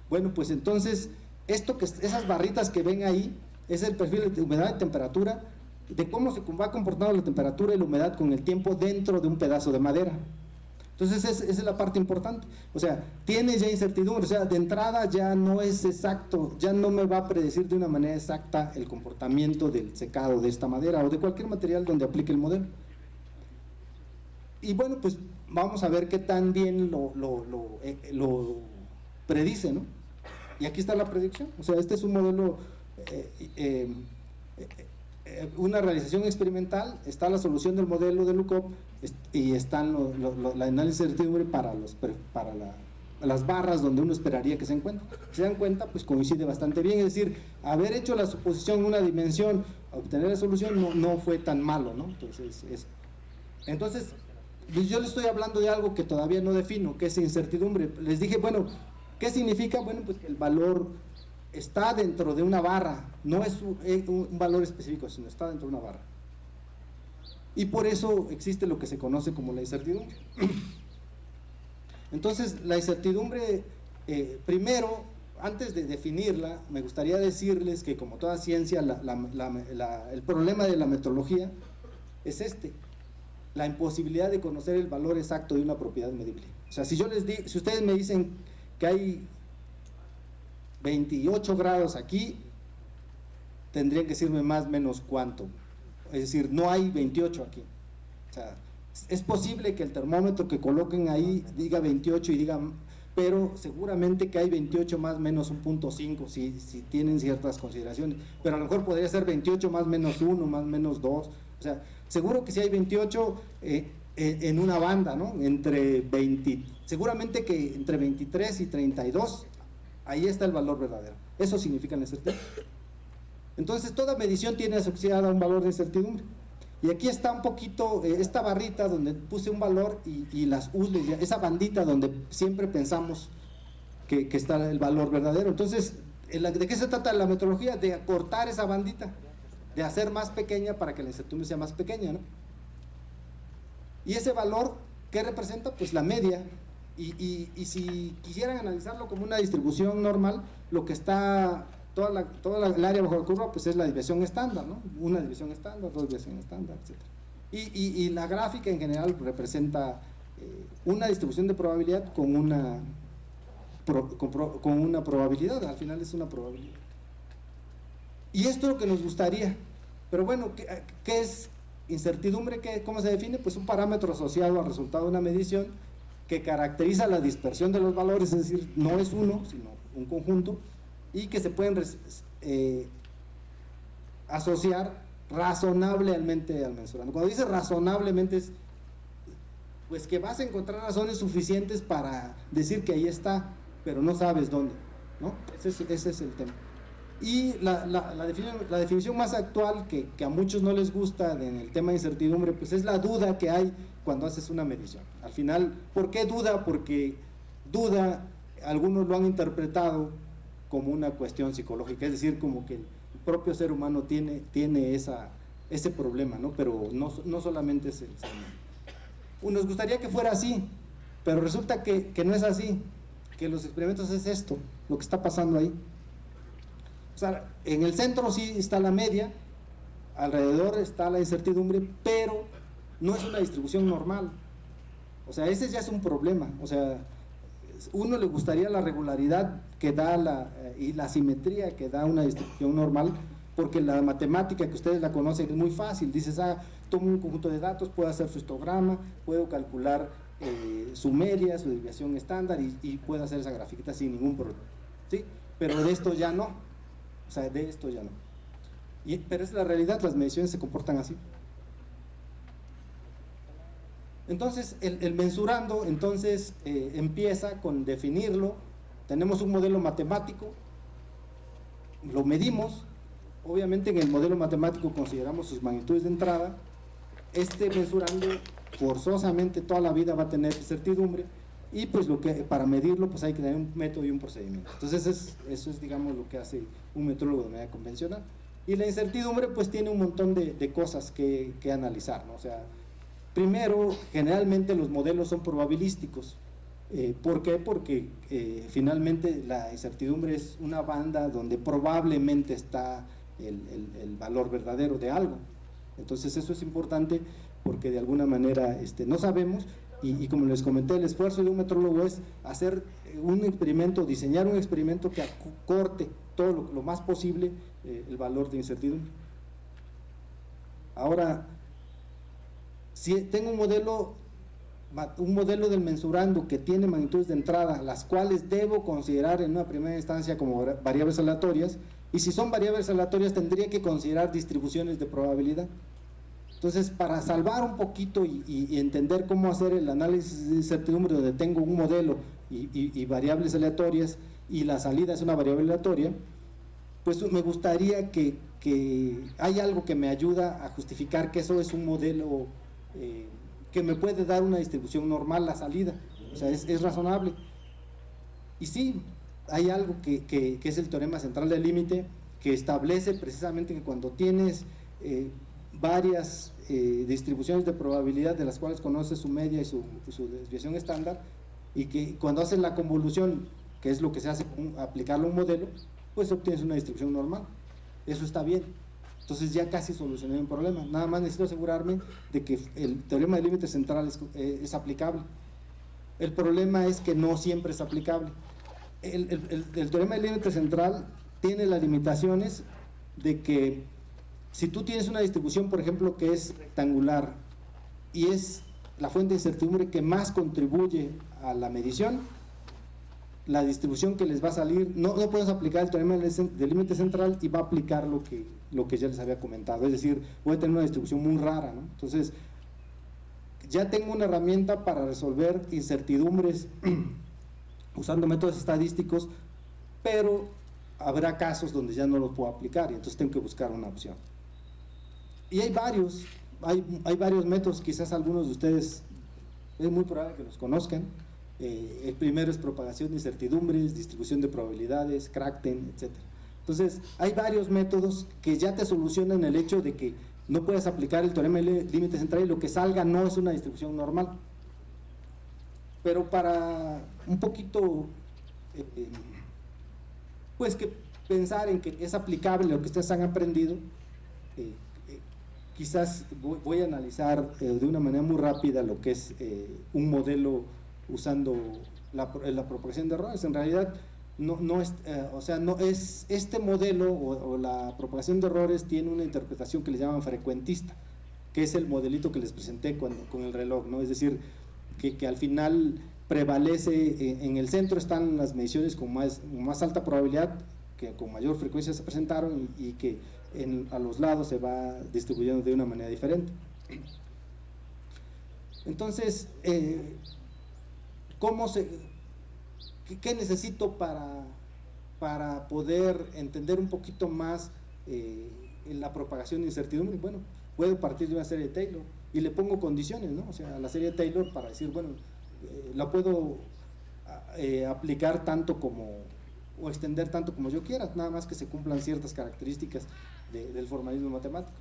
Bueno, pues entonces, esas barritas que ven ahí, es el perfil de humedad y temperatura, de cómo se va comportando la temperatura y la humedad con el tiempo dentro de un pedazo de madera. Entonces esa es la parte importante, o sea, tiene ya incertidumbre, o sea, de entrada ya no es exacto, ya no me va a predecir de una manera exacta el comportamiento del secado de esta madera o de cualquier material donde aplique el modelo. Y bueno, pues vamos a ver qué tan bien lo predice, ¿no? Y aquí está la predicción, o sea, este es un modelo, una realización experimental, está la solución del modelo de LUCOP y están la análisis de incertidumbre para las barras donde uno esperaría que se encuentre. Si se dan cuenta, pues coincide bastante bien, es decir, haber hecho la suposición en una dimensión, obtener la solución no fue tan malo, ¿no? Entonces, pues yo les estoy hablando de algo que todavía no defino, que es incertidumbre. Les dije, bueno, ¿qué significa? Bueno, pues que el valor está dentro de una barra, no es un valor específico, sino está dentro de una barra. Y por eso existe lo que se conoce como la incertidumbre. Entonces, la incertidumbre, primero, antes de definirla, me gustaría decirles que, como toda ciencia, el problema de la metrología es la imposibilidad de conocer el valor exacto de una propiedad medible. O sea, si ustedes me dicen que hay 28 grados aquí, tendrían que decirme más o menos cuánto. Es decir, no hay 28 aquí. O sea, es posible que el termómetro que coloquen ahí diga 28 y digan, pero seguramente que hay 28 más menos 1.5 si tienen ciertas consideraciones, pero a lo mejor podría ser 28 más menos 1, más menos 2, o sea, seguro que si hay 28 en una banda, ¿no? Seguramente que entre 23 y 32, ahí está el valor verdadero. Eso significa la incertidumbre. Entonces, toda medición tiene asociada un valor de incertidumbre. Y aquí está un poquito, esta barrita donde puse un valor y las USLs, esa bandita donde siempre pensamos que está el valor verdadero. Entonces, ¿de qué se trata la metrología? De acortar esa bandita, de hacer más pequeña para que la incertidumbre sea más pequeña, ¿no? Y ese valor, ¿qué representa? Pues la media. Y si quisieran analizarlo como una distribución normal, lo que está, toda el área bajo la curva, pues es la desviación estándar, ¿no? Una desviación estándar, dos desviaciones estándar, etc. Y la gráfica en general representa una distribución de probabilidad con una probabilidad, al final es una probabilidad. Y esto es lo que nos gustaría. Pero bueno, ¿qué es incertidumbre? ¿Cómo se define? Pues un parámetro asociado al resultado de una medición que caracteriza la dispersión de los valores, es decir, no es uno, sino un conjunto, y que se pueden asociar razonablemente al mensurando. Cuando dice razonablemente es pues que vas a encontrar razones suficientes para decir que ahí está, pero no sabes dónde, ¿no? Ese es el tema. Y la definición más actual que a muchos no les gusta en el tema de incertidumbre, pues es la duda que hay cuando haces una medición. Al final, ¿por qué duda? Porque duda, algunos lo han interpretado como una cuestión psicológica, es decir, como que el propio ser humano tiene ese problema, ¿no? Pero no solamente es el ser humano. Nos gustaría que fuera así, pero resulta que no es así, que los experimentos es esto, lo que está pasando ahí. O sea, en el centro sí está la media, alrededor está la incertidumbre, pero no es una distribución normal. O sea, ese ya es un problema. O sea, uno le gustaría la regularidad que da y la simetría que da una distribución normal, porque la matemática que ustedes la conocen es muy fácil. Dices, tomo un conjunto de datos, puedo hacer su histograma, puedo calcular su media, su desviación estándar y puedo hacer esa grafiquita sin ningún problema, ¿sí? Pero de esto ya no. O sea, de esto ya no. Pero es la realidad, las mediciones se comportan así. Entonces, el mensurando, entonces, empieza con definirlo. Tenemos un modelo matemático, lo medimos. Obviamente en el modelo matemático consideramos sus magnitudes de entrada. Este mensurando forzosamente toda la vida va a tener incertidumbre, y pues para medirlo pues hay que tener un método y un procedimiento. Entonces eso es digamos lo que hace un metrólogo de manera convencional. Y la incertidumbre pues tiene un montón de cosas que analizar, ¿no? O sea, primero, generalmente los modelos son probabilísticos. ¿Por qué? Porque finalmente la incertidumbre es una banda donde probablemente está el valor verdadero de algo. Entonces eso es importante porque de alguna manera no sabemos, y como les comenté, el esfuerzo de un metrólogo es hacer un experimento, diseñar un experimento que acorte todo lo más posible el valor de incertidumbre. Ahora, si tengo un modelo del mensurando que tiene magnitudes de entrada, las cuales debo considerar en una primera instancia como variables aleatorias, y si son variables aleatorias tendría que considerar distribuciones de probabilidad. Entonces, para salvar un poquito y entender cómo hacer el análisis de incertidumbre, donde tengo un modelo y variables aleatorias, y la salida es una variable aleatoria, pues me gustaría que hay algo que me ayuda a justificar que eso es un modelo que me puede dar una distribución normal la salida, o sea, es razonable. Y sí, hay algo que es el teorema central del límite, que establece precisamente que cuando tienes varias distribuciones de probabilidad de las cuales conoces su media y su desviación estándar, y que cuando haces la convolución, que es lo que se hace aplicarlo a un modelo, pues obtienes una distribución normal. Eso está bien. Entonces ya casi solucioné un problema. Nada más necesito asegurarme de que el teorema del límite central es aplicable. El problema es que no siempre es aplicable. El teorema del límite central tiene las limitaciones de que si tú tienes una distribución, por ejemplo, que es rectangular y es la fuente de incertidumbre que más contribuye a la medición, la distribución que les va a salir, no puedes aplicar el teorema del límite central y va a aplicar lo que ya les había comentado, es decir, voy a tener una distribución muy rara, ¿no? Entonces, ya tengo una herramienta para resolver incertidumbres usando métodos estadísticos, pero habrá casos donde ya no lo puedo aplicar y entonces tengo que buscar una opción. Y hay varios métodos, quizás algunos de ustedes es muy probable que los conozcan. El primero es propagación de incertidumbres, distribución de probabilidades, Crackten, etc. Entonces, hay varios métodos que ya te solucionan el hecho de que no puedes aplicar el teorema del límite central y lo que salga no es una distribución normal. Pero para un poquito, pues que pensar en que es aplicable lo que ustedes han aprendido, quizás voy a analizar de una manera muy rápida lo que es un modelo usando la propagación de errores. En realidad no es este modelo o la propagación de errores tiene una interpretación que le llaman frecuentista, que es el modelito que les presenté con el reloj, ¿no? Es decir, que al final prevalece, en el centro están las mediciones con más alta probabilidad, que con mayor frecuencia se presentaron, y que a los lados se va distribuyendo de una manera diferente. Entonces, ¿qué necesito para poder entender un poquito más la propagación de incertidumbre? Bueno, puedo partir de una serie de Taylor y le pongo condiciones, ¿no? O sea, la serie de Taylor para decir, bueno, la puedo aplicar tanto o extender tanto como yo quiera, nada más que se cumplan ciertas características del formalismo matemático.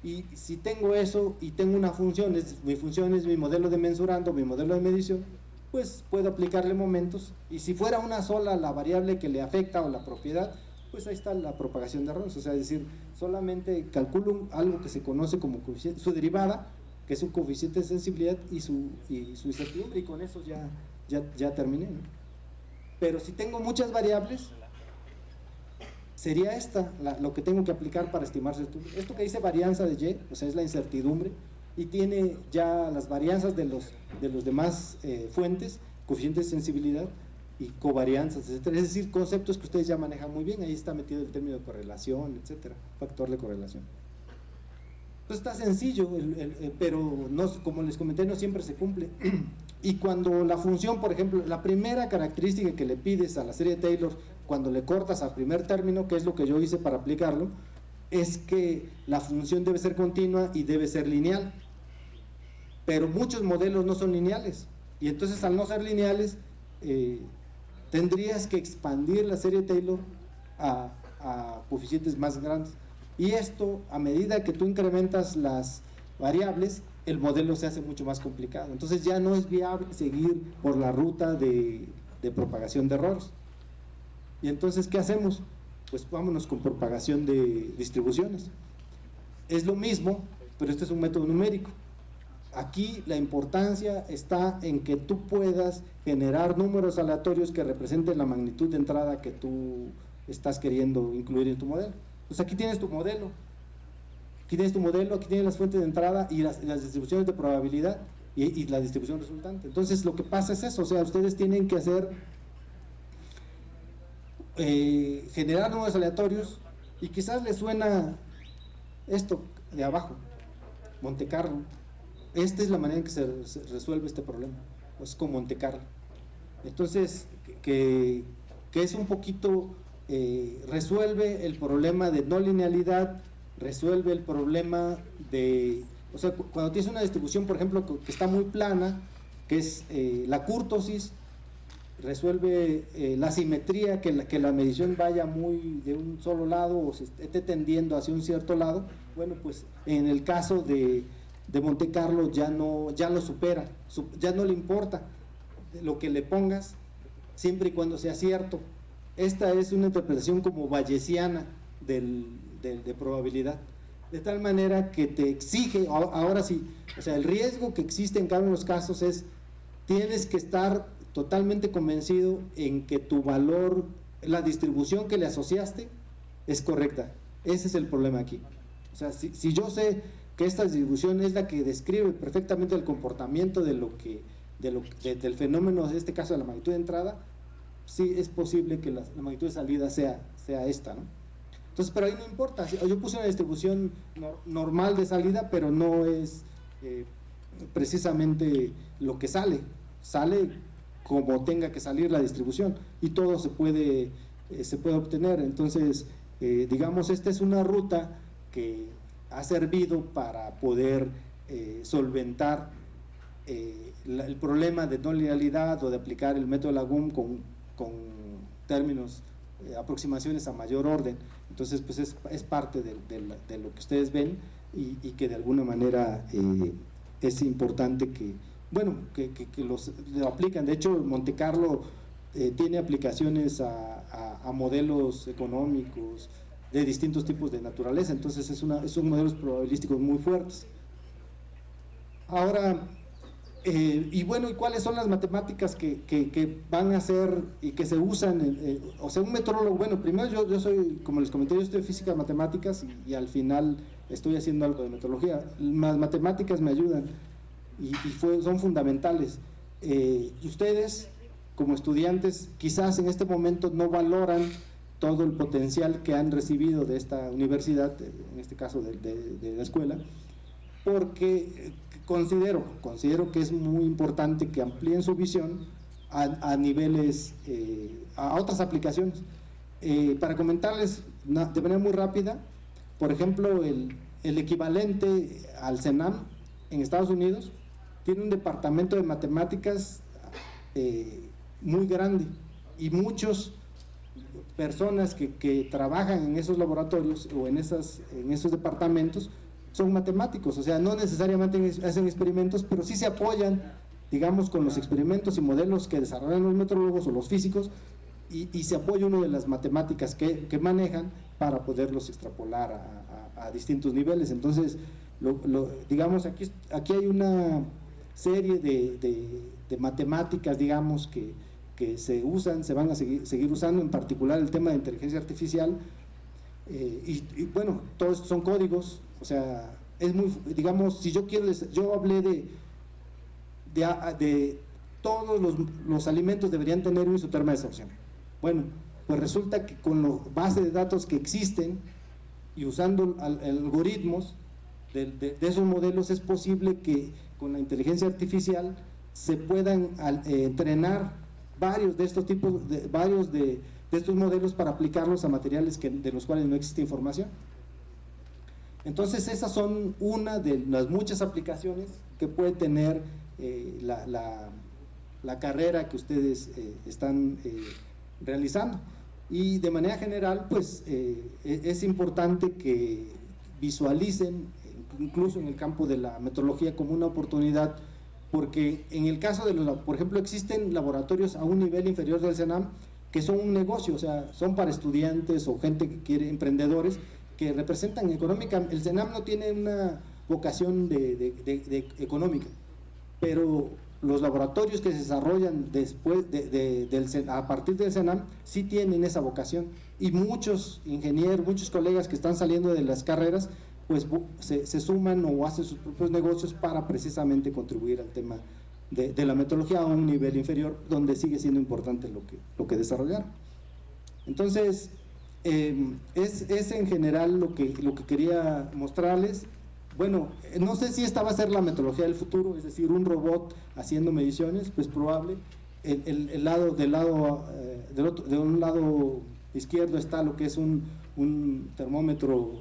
Y si tengo eso y tengo una función, mi función es mi modelo de mensurando, mi modelo de medición, pues puedo aplicarle momentos, y si fuera una sola la variable que le afecta o la propiedad, pues ahí está la propagación de errores. O sea, es decir, solamente calculo algo que se conoce como coeficiente, su derivada, que es un coeficiente de sensibilidad, y su incertidumbre, y con eso ya terminé, ¿no? Pero si tengo muchas variables, sería lo que tengo que aplicar para estimar esto que dice varianza de Y, o sea, es la incertidumbre, y tiene ya las varianzas de los demás fuentes, coeficientes de sensibilidad y covarianzas, etc. Es decir, conceptos que ustedes ya manejan muy bien. Ahí está metido el término de correlación, etcétera, factor de correlación. Entonces está sencillo, pero no, como les comenté, no siempre se cumple. Y cuando la función, por ejemplo, la primera característica que le pides a la serie de Taylor, cuando le cortas al primer término, que es lo que yo hice para aplicarlo, es que la función debe ser continua y debe ser lineal. Pero muchos modelos no son lineales, y entonces al no ser lineales tendrías que expandir la serie Taylor a coeficientes más grandes, y esto, a medida que tú incrementas las variables, el modelo se hace mucho más complicado. Entonces ya no es viable seguir por la ruta de propagación de errores. Y entonces, ¿qué hacemos? Pues vámonos con propagación de distribuciones. Es lo mismo, pero este es un método numérico. Aquí la importancia está en que tú puedas generar números aleatorios que representen la magnitud de entrada que tú estás queriendo incluir en tu modelo. Pues aquí tienes tu modelo, aquí tienes las fuentes de entrada y las distribuciones de probabilidad y la distribución resultante. Entonces lo que pasa es eso, o sea, ustedes tienen que hacer generar números aleatorios, y quizás les suena esto de abajo, Monte Carlo. Esta es la manera en que se resuelve este problema, pues con Monte Carlo. Entonces, que es un poquito, resuelve el problema de no linealidad, resuelve el problema de, o sea, cuando tienes una distribución, por ejemplo, que está muy plana, que es la cúrtosis, resuelve la simetría, que la medición vaya muy de un solo lado o se esté tendiendo hacia un cierto lado. Bueno, pues en el caso de Monte Carlo ya lo supera, ya no le importa lo que le pongas, siempre y cuando sea cierto. Esta es una interpretación como bayesiana de probabilidad, de tal manera que te exige, ahora sí, o sea, el riesgo que existe en cada uno de los casos es, tienes que estar totalmente convencido en que tu valor, la distribución que le asociaste es correcta. Ese es el problema aquí. O sea, si yo sé que esta distribución es la que describe perfectamente el comportamiento del fenómeno, en este caso de la magnitud de entrada, sí es posible que la magnitud de salida sea esta, ¿no? Entonces, pero ahí no importa, yo puse una distribución normal de salida, pero no es precisamente lo que sale como tenga que salir la distribución, y todo se puede obtener. Entonces, digamos, esta es una ruta que ha servido para poder solventar el problema de no linealidad o de aplicar el método Lagum con términos, aproximaciones a mayor orden. Entonces, pues es parte de lo que ustedes ven y que de alguna manera es importante que lo aplican. De hecho, Monte Carlo tiene aplicaciones a modelos económicos de distintos tipos de naturaleza, entonces son modelos probabilísticos muy fuertes. Ahora, ¿y cuáles son las matemáticas que van a ser y que se usan? O sea, un metrólogo, bueno, primero yo soy, como les comenté, yo estoy en física matemáticas y al final estoy haciendo algo de metrología. Las matemáticas me ayudan y son fundamentales. Ustedes, como estudiantes, quizás en este momento no valoran todo el potencial que han recibido de esta universidad, en este caso de la escuela, porque considero que es muy importante que amplíen su visión a niveles, a otras aplicaciones. Para comentarles de manera muy rápida, por ejemplo, el equivalente al CENAM en Estados Unidos tiene un departamento de matemáticas muy grande, y muchas personas que trabajan en esos laboratorios o en esos departamentos son matemáticos. O sea, no necesariamente hacen experimentos, pero sí se apoyan, digamos, con los experimentos y modelos que desarrollan los metrólogos o los físicos, y se apoya uno de las matemáticas que manejan para poderlos extrapolar a distintos niveles. Entonces, digamos, aquí hay una serie de matemáticas, digamos, que se usan, se van a seguir usando, en particular el tema de inteligencia artificial, y bueno, todos son códigos. O sea, es muy, digamos, si yo hablé de todos los alimentos deberían tener un isoterma de absorción. Bueno, pues resulta que con la base de datos que existen y usando algoritmos de esos modelos, es posible que con la inteligencia artificial se puedan entrenar varios de estos tipos, de estos modelos para aplicarlos a materiales de los cuales no existe información. Entonces, esas son una de las muchas aplicaciones que puede tener la carrera que ustedes están realizando. Y de manera general, pues es importante que visualicen, incluso en el campo de la metrología, como una oportunidad, porque en el caso por ejemplo, existen laboratorios a un nivel inferior del CENAM que son un negocio, o sea, son para estudiantes o gente que quiere, emprendedores, que representan económica. El CENAM no tiene una vocación económica, pero los laboratorios que se desarrollan después a partir del CENAM sí tienen esa vocación, y muchos ingenieros, muchos colegas que están saliendo de las carreras, pues se suman o hacen sus propios negocios para precisamente contribuir al tema de la metrología a un nivel inferior, donde sigue siendo importante lo que desarrollar. Entonces, es en general lo que quería mostrarles. Bueno, no sé si esta va a ser la metrología del futuro, es decir, un robot haciendo mediciones, pues probable, de un lado izquierdo está lo que es un termómetro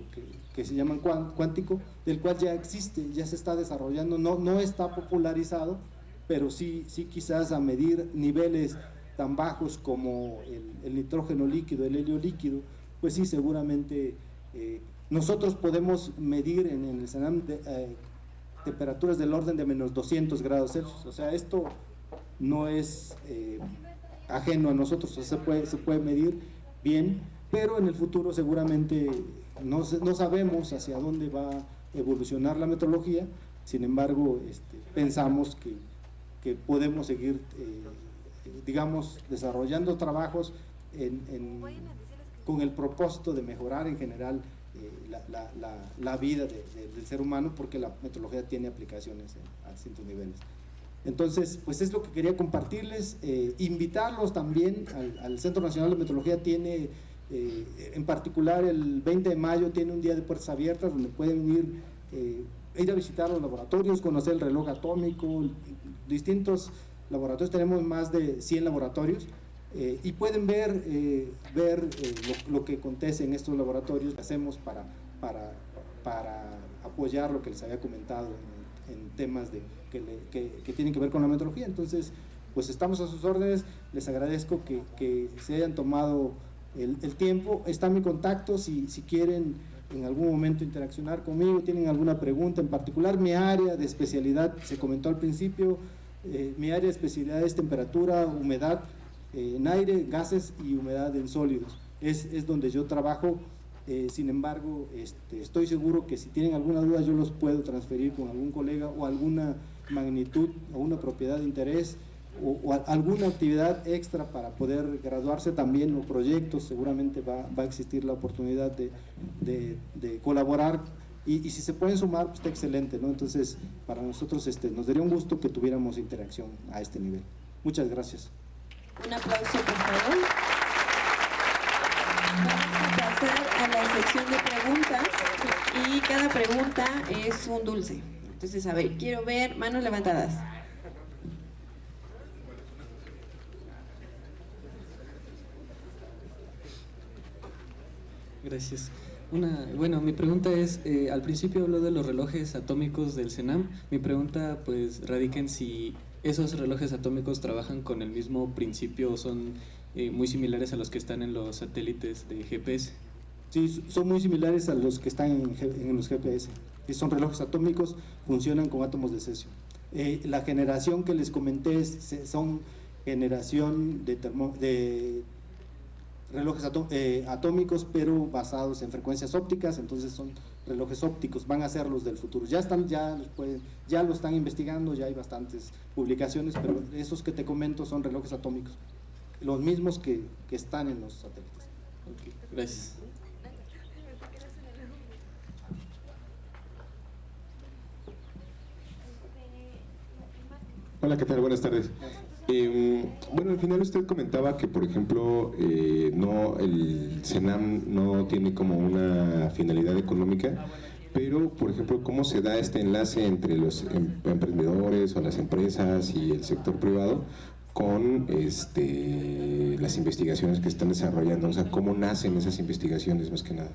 que se llama cuántico, del cual ya existe, ya se está desarrollando, no está popularizado, pero sí quizás a medir niveles tan bajos como el nitrógeno líquido, el helio líquido, pues sí, seguramente nosotros podemos medir en el CENAM temperaturas del orden de menos 200 grados Celsius, o sea, esto no es ajeno a nosotros, o sea, se puede medir bien, pero en el futuro seguramente no sabemos hacia dónde va a evolucionar la metrología. Sin embargo, pensamos que podemos seguir, digamos, desarrollando trabajos con el propósito de mejorar en general la vida del ser humano, porque la metrología tiene aplicaciones a distintos niveles. Entonces, pues es lo que quería compartirles, invitarlos también al Centro Nacional de Metrología. Tiene, en particular el 20 de mayo, tiene un día de puertas abiertas donde pueden ir a visitar los laboratorios, conocer el reloj atómico, distintos laboratorios, tenemos más de 100 laboratorios, y pueden ver lo que acontece en estos laboratorios que hacemos para apoyar lo que les había comentado en temas que tienen que ver con la metrología. Entonces, pues estamos a sus órdenes, les agradezco que se hayan tomado el tiempo. Está mi contacto si quieren en algún momento interaccionar conmigo, tienen alguna pregunta en particular. Mi área de especialidad, se comentó al principio, mi área de especialidad es temperatura, humedad en aire, gases y humedad en sólidos, es donde yo trabajo. Sin embargo, estoy seguro que si tienen alguna duda yo los puedo transferir con algún colega, o alguna magnitud o una propiedad de interés, o alguna actividad extra para poder graduarse también, o proyectos. Seguramente va a existir la oportunidad de colaborar, y si se pueden sumar, pues está excelente, ¿no? Entonces, para nosotros nos daría un gusto que tuviéramos interacción a este nivel. Muchas gracias. Un aplauso, por favor. Vamos a pasar a la sección de preguntas, y cada pregunta es un dulce. Entonces, a ver, quiero ver manos levantadas. Gracias. Mi pregunta es, al principio habló de los relojes atómicos del CENAM. Mi pregunta pues radica en si esos relojes atómicos trabajan con el mismo principio o son muy similares a los que están en los satélites de GPS. Sí, son muy similares a los que están en los GPS. Y son relojes atómicos, funcionan con átomos de cesio. La generación que les comenté son generación de relojes atómicos, pero basados en frecuencias ópticas. Entonces son relojes ópticos, van a ser los del futuro. Ya lo están investigando, ya hay bastantes publicaciones, pero esos que te comento son relojes atómicos, los mismos que están en los satélites. Okay, gracias. Hola, ¿qué tal? Buenas tardes. Bueno, al final usted comentaba que, por ejemplo, el CENAM no tiene como una finalidad económica, pero, por ejemplo, ¿cómo se da este enlace entre los emprendedores o las empresas y el sector privado con las investigaciones que están desarrollando? O sea, ¿cómo nacen esas investigaciones más que nada?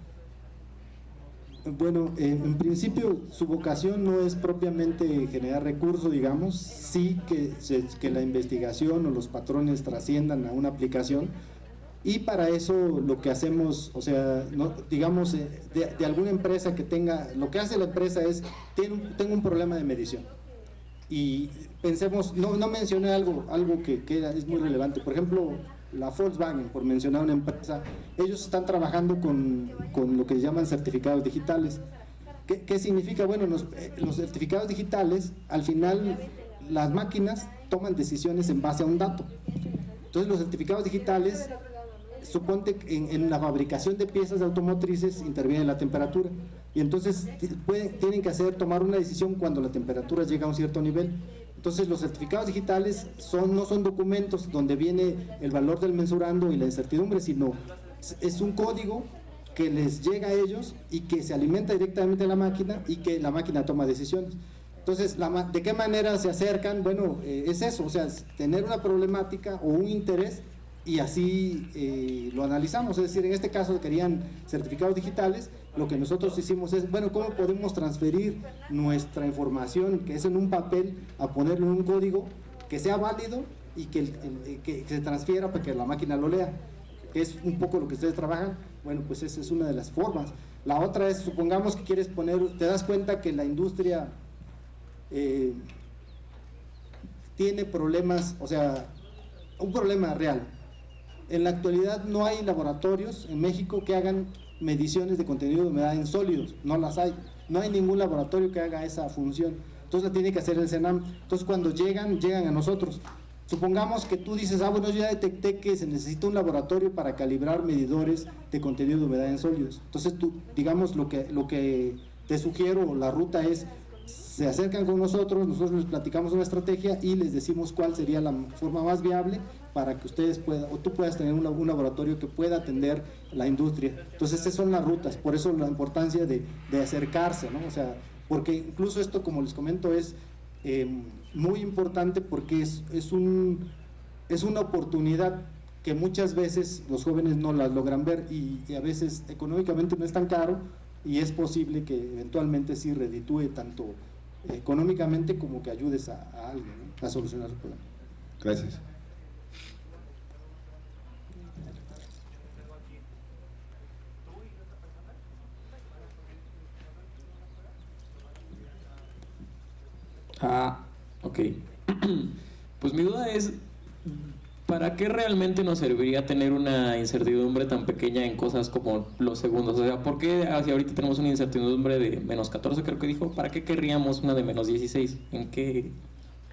Bueno, en principio su vocación no es propiamente generar recursos, digamos, sí que la investigación o los patrones trasciendan a una aplicación, y para eso lo que hacemos, o sea, digamos, de alguna empresa que tenga, lo que hace la empresa es, tengo un problema de medición, y pensemos, no mencioné algo que es muy relevante, por ejemplo, la Volkswagen, por mencionar una empresa, ellos están trabajando con lo que llaman certificados digitales. ¿Qué significa? Bueno, los certificados digitales, al final las máquinas toman decisiones en base a un dato. Entonces los certificados digitales, suponte que en la fabricación de piezas automotrices interviene la temperatura, y entonces tienen que tomar una decisión cuando la temperatura llega a un cierto nivel. Entonces los certificados digitales no son documentos donde viene el valor del mensurando y la incertidumbre, sino es un código que les llega a ellos y que se alimenta directamente a la máquina, y que la máquina toma decisiones. Entonces, ¿de qué manera se acercan? Bueno, es eso, o sea, es tener una problemática o un interés y así lo analizamos. Es decir, en este caso querían certificados digitales, lo que nosotros hicimos es, bueno, ¿cómo podemos transferir nuestra información, que es en un papel, a ponerlo en un código que sea válido y que se transfiera para que la máquina lo lea? Que es un poco lo que ustedes trabajan. Bueno, pues esa es una de las formas. La otra es, supongamos que quieres poner, te das cuenta que la industria tiene problemas, o sea, un problema real. En la actualidad no hay laboratorios en México que hagan mediciones de contenido de humedad en sólidos, no las hay. No hay ningún laboratorio que haga esa función. Entonces la tiene que hacer el CENAM. Entonces cuando llegan a nosotros. Supongamos que tú dices, bueno, yo ya detecté que se necesita un laboratorio para calibrar medidores de contenido de humedad en sólidos. Entonces tú, digamos, lo que te sugiero, la ruta es, se acercan con nosotros les platicamos una estrategia y les decimos cuál sería la forma más viable para que ustedes puedan, o tú puedas tener un laboratorio que pueda atender la industria. Entonces esas son las rutas, por eso la importancia de acercarse, ¿no? O sea, porque incluso esto, como les comento, es muy importante porque es una oportunidad que muchas veces los jóvenes no las logran ver y a veces económicamente no es tan caro y es posible que eventualmente sí reditúe tanto económicamente como que ayudes a alguien, ¿no?, a solucionar el problema. Gracias. Ok. Pues mi duda es, ¿para qué realmente nos serviría tener una incertidumbre tan pequeña en cosas como los segundos? O sea, ¿por qué si ahorita tenemos una incertidumbre de menos 14, creo que dijo, ¿para qué querríamos una de menos 16? ¿En qué?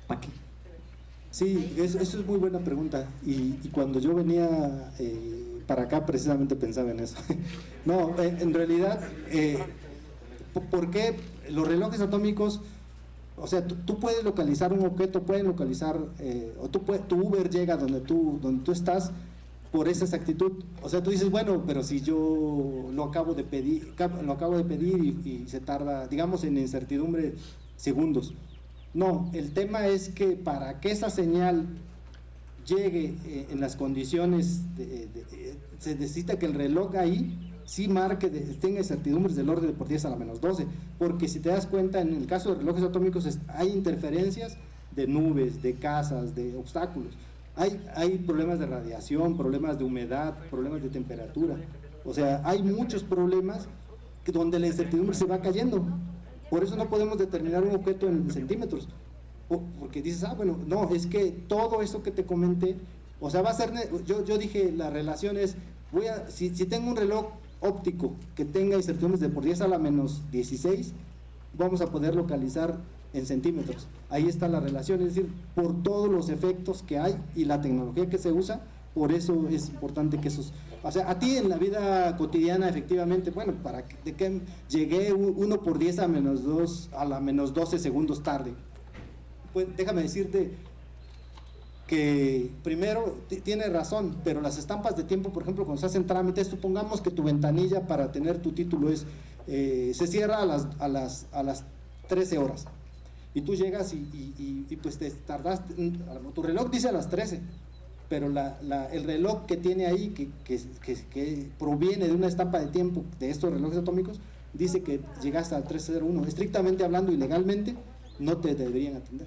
¿Para qué? Sí, eso es muy buena pregunta y cuando yo venía para acá precisamente pensaba en eso. No, en realidad, ¿por qué los relojes atómicos? O sea, tú puedes localizar un objeto, pueden localizar, o tu Uber llega donde tú estás por esa exactitud. O sea, tú dices, bueno, pero si yo lo acabo de pedir y se tarda, digamos, en incertidumbre segundos. No, el tema es que para que esa señal llegue en las condiciones, se necesita que el reloj ahí sí marque, tenga incertidumbres del orden de por 10 a la menos 12, porque si te das cuenta, en el caso de relojes atómicos hay interferencias de nubes, de casas, de obstáculos, hay problemas de radiación, problemas de humedad, problemas de temperatura, o sea, hay muchos problemas donde la incertidumbre se va cayendo. Por eso no podemos determinar un objeto en centímetros, porque dices, bueno, no, es que todo eso que te comenté, o sea, va a ser, yo dije, la relación es, si tengo un reloj óptico que tenga incertidumbres de por 10 a la menos 16, vamos a poder localizar en centímetros. Ahí está la relación, es decir, por todos los efectos que hay y la tecnología que se usa, por eso es importante que esos... O sea, a ti en la vida cotidiana, efectivamente, bueno, de que llegué 1 por 10 a menos 2, a la menos 12 segundos tarde. Pues déjame decirte que primero tiene razón, pero las estampas de tiempo, por ejemplo, cuando se hacen trámites, supongamos que tu ventanilla para tener tu título se cierra a las 13 horas y tú llegas y pues te tardaste, tu reloj dice a las 13, pero el reloj que tiene ahí, que proviene de una estampa de tiempo de estos relojes atómicos, dice que llegaste al 13:01. Estrictamente hablando y legalmente, no te deberían atender.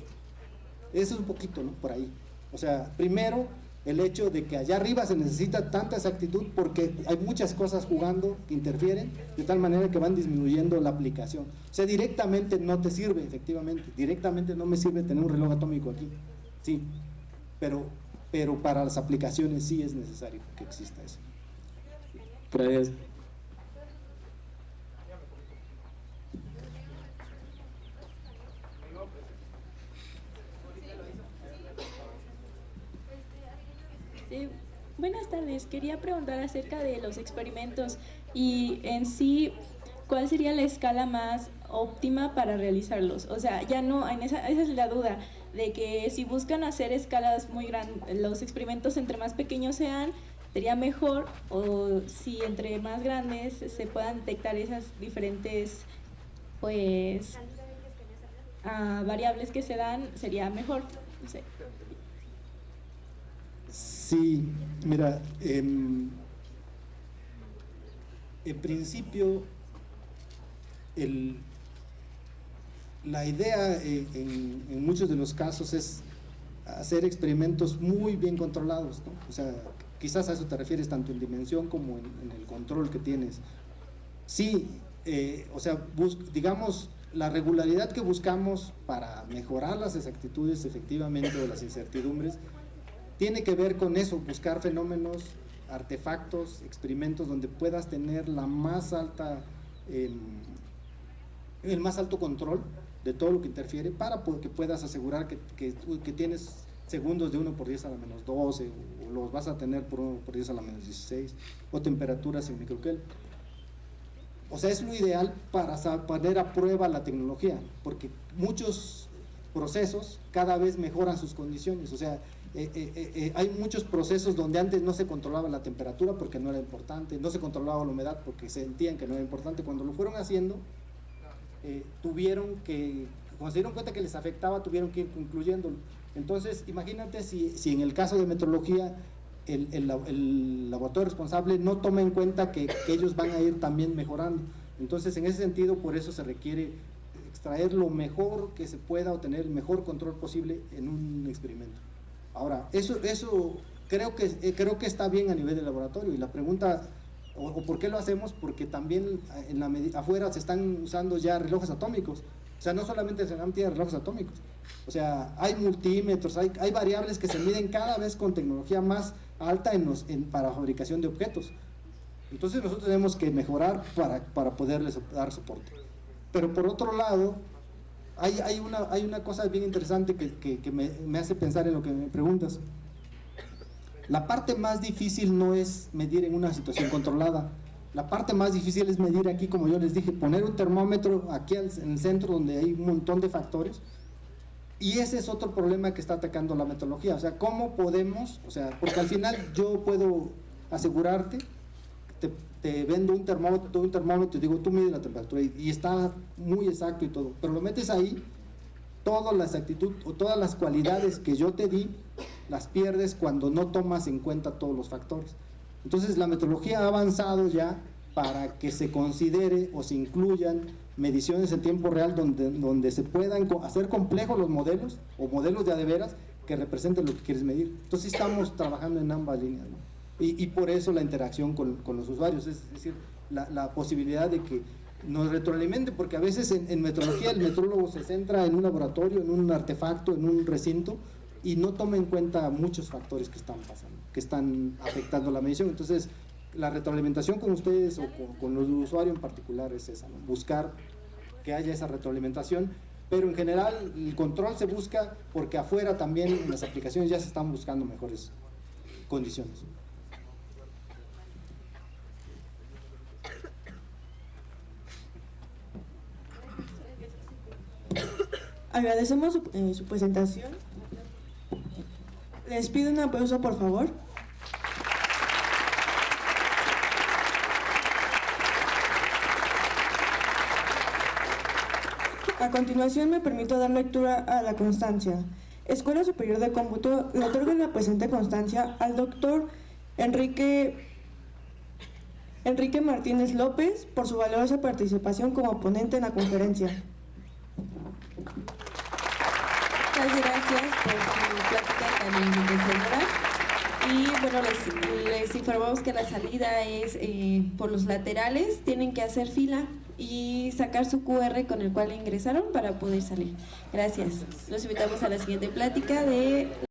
Eso es un poquito, ¿no?, por ahí. O sea, primero, el hecho de que allá arriba se necesita tanta exactitud porque hay muchas cosas jugando que interfieren de tal manera que van disminuyendo la aplicación. O sea, directamente no te sirve, efectivamente, directamente no me sirve tener un reloj atómico aquí, sí, pero para las aplicaciones sí es necesario que exista eso. Gracias. Buenas tardes, quería preguntar acerca de los experimentos y en sí, ¿cuál sería la escala más óptima para realizarlos? O sea, ya no, esa es la duda, de que si buscan hacer escalas muy grandes, los experimentos entre más pequeños sean, sería mejor, o si entre más grandes se puedan detectar esas diferentes, pues, variables que se dan sería mejor. No sé. Sí, mira, en principio la idea en muchos de los casos es hacer experimentos muy bien controlados, ¿no? O sea, quizás a eso te refieres tanto en dimensión como en el control que tienes. Sí, o sea, digamos, la regularidad que buscamos para mejorar las exactitudes efectivamente o las incertidumbres tiene que ver con eso, buscar fenómenos, artefactos, experimentos donde puedas tener la más alta, el más alto control de todo lo que interfiere para que puedas asegurar que tienes segundos de 1 por 10 a la menos 12 o los vas a tener por 1 por 10 a la menos 16 o temperaturas en microkelvin. O sea, es lo ideal para poner a prueba la tecnología, porque muchos procesos cada vez mejoran sus condiciones. O sea, hay muchos procesos donde antes no se controlaba la temperatura porque no era importante, no se controlaba la humedad porque sentían que no era importante. Cuando lo fueron haciendo, cuando se dieron cuenta que les afectaba, tuvieron que ir concluyéndolo. Entonces, imagínate si en el caso de metrología el laboratorio responsable no toma en cuenta que ellos van a ir también mejorando. Entonces, en ese sentido, por eso se requiere extraer lo mejor que se pueda o tener el mejor control posible en un experimento. Ahora, eso creo que está bien a nivel de laboratorio, y la pregunta, o ¿por qué lo hacemos? Porque también afuera se están usando ya relojes atómicos. O sea, no solamente el CENAM tiene relojes atómicos, o sea, hay multímetros, hay variables que se miden cada vez con tecnología más alta para fabricación de objetos. Entonces nosotros tenemos que mejorar para poderles dar soporte. Pero por otro lado, hay una cosa bien interesante que me hace pensar en lo que me preguntas. La parte más difícil no es medir en una situación controlada. La parte más difícil es medir aquí, como yo les dije, poner un termómetro aquí en el centro donde hay un montón de factores. Y ese es otro problema que está atacando la metrología. O sea, ¿cómo podemos? O sea, porque al final yo puedo asegurarte, te vendo un termómetro y digo, tú mides la temperatura y está muy exacto y todo, pero lo metes ahí, toda la exactitud o todas las cualidades que yo te di, las pierdes cuando no tomas en cuenta todos los factores. Entonces la metrología ha avanzado ya para que se considere o se incluyan mediciones en tiempo real donde se puedan hacer complejos los modelos o modelos de a de veras que representen lo que quieres medir. Entonces estamos trabajando en ambas líneas, ¿no? Y por eso la interacción con los usuarios, es decir, la posibilidad de que nos retroalimente, porque a veces en metrología el metrólogo se centra en un laboratorio, en un artefacto, en un recinto, y no toma en cuenta muchos factores que están pasando, que están afectando la medición. Entonces, la retroalimentación con ustedes o con los usuarios en particular es esa, ¿no? Buscar que haya esa retroalimentación, pero en general el control se busca porque afuera también en las aplicaciones ya se están buscando mejores condiciones. Agradecemos su presentación. Les pido un aplauso, por favor. A continuación me permito dar lectura a la constancia. Escuela Superior de Cómputo le otorga la presente constancia al doctor Enrique Martínez López por su valiosa participación como ponente en la conferencia. Muchas gracias por su plática tan enriquecedora. Y bueno, les informamos que la salida es por los laterales. Tienen que hacer fila y sacar su QR con el cual ingresaron para poder salir. Gracias. Los invitamos a la siguiente plática de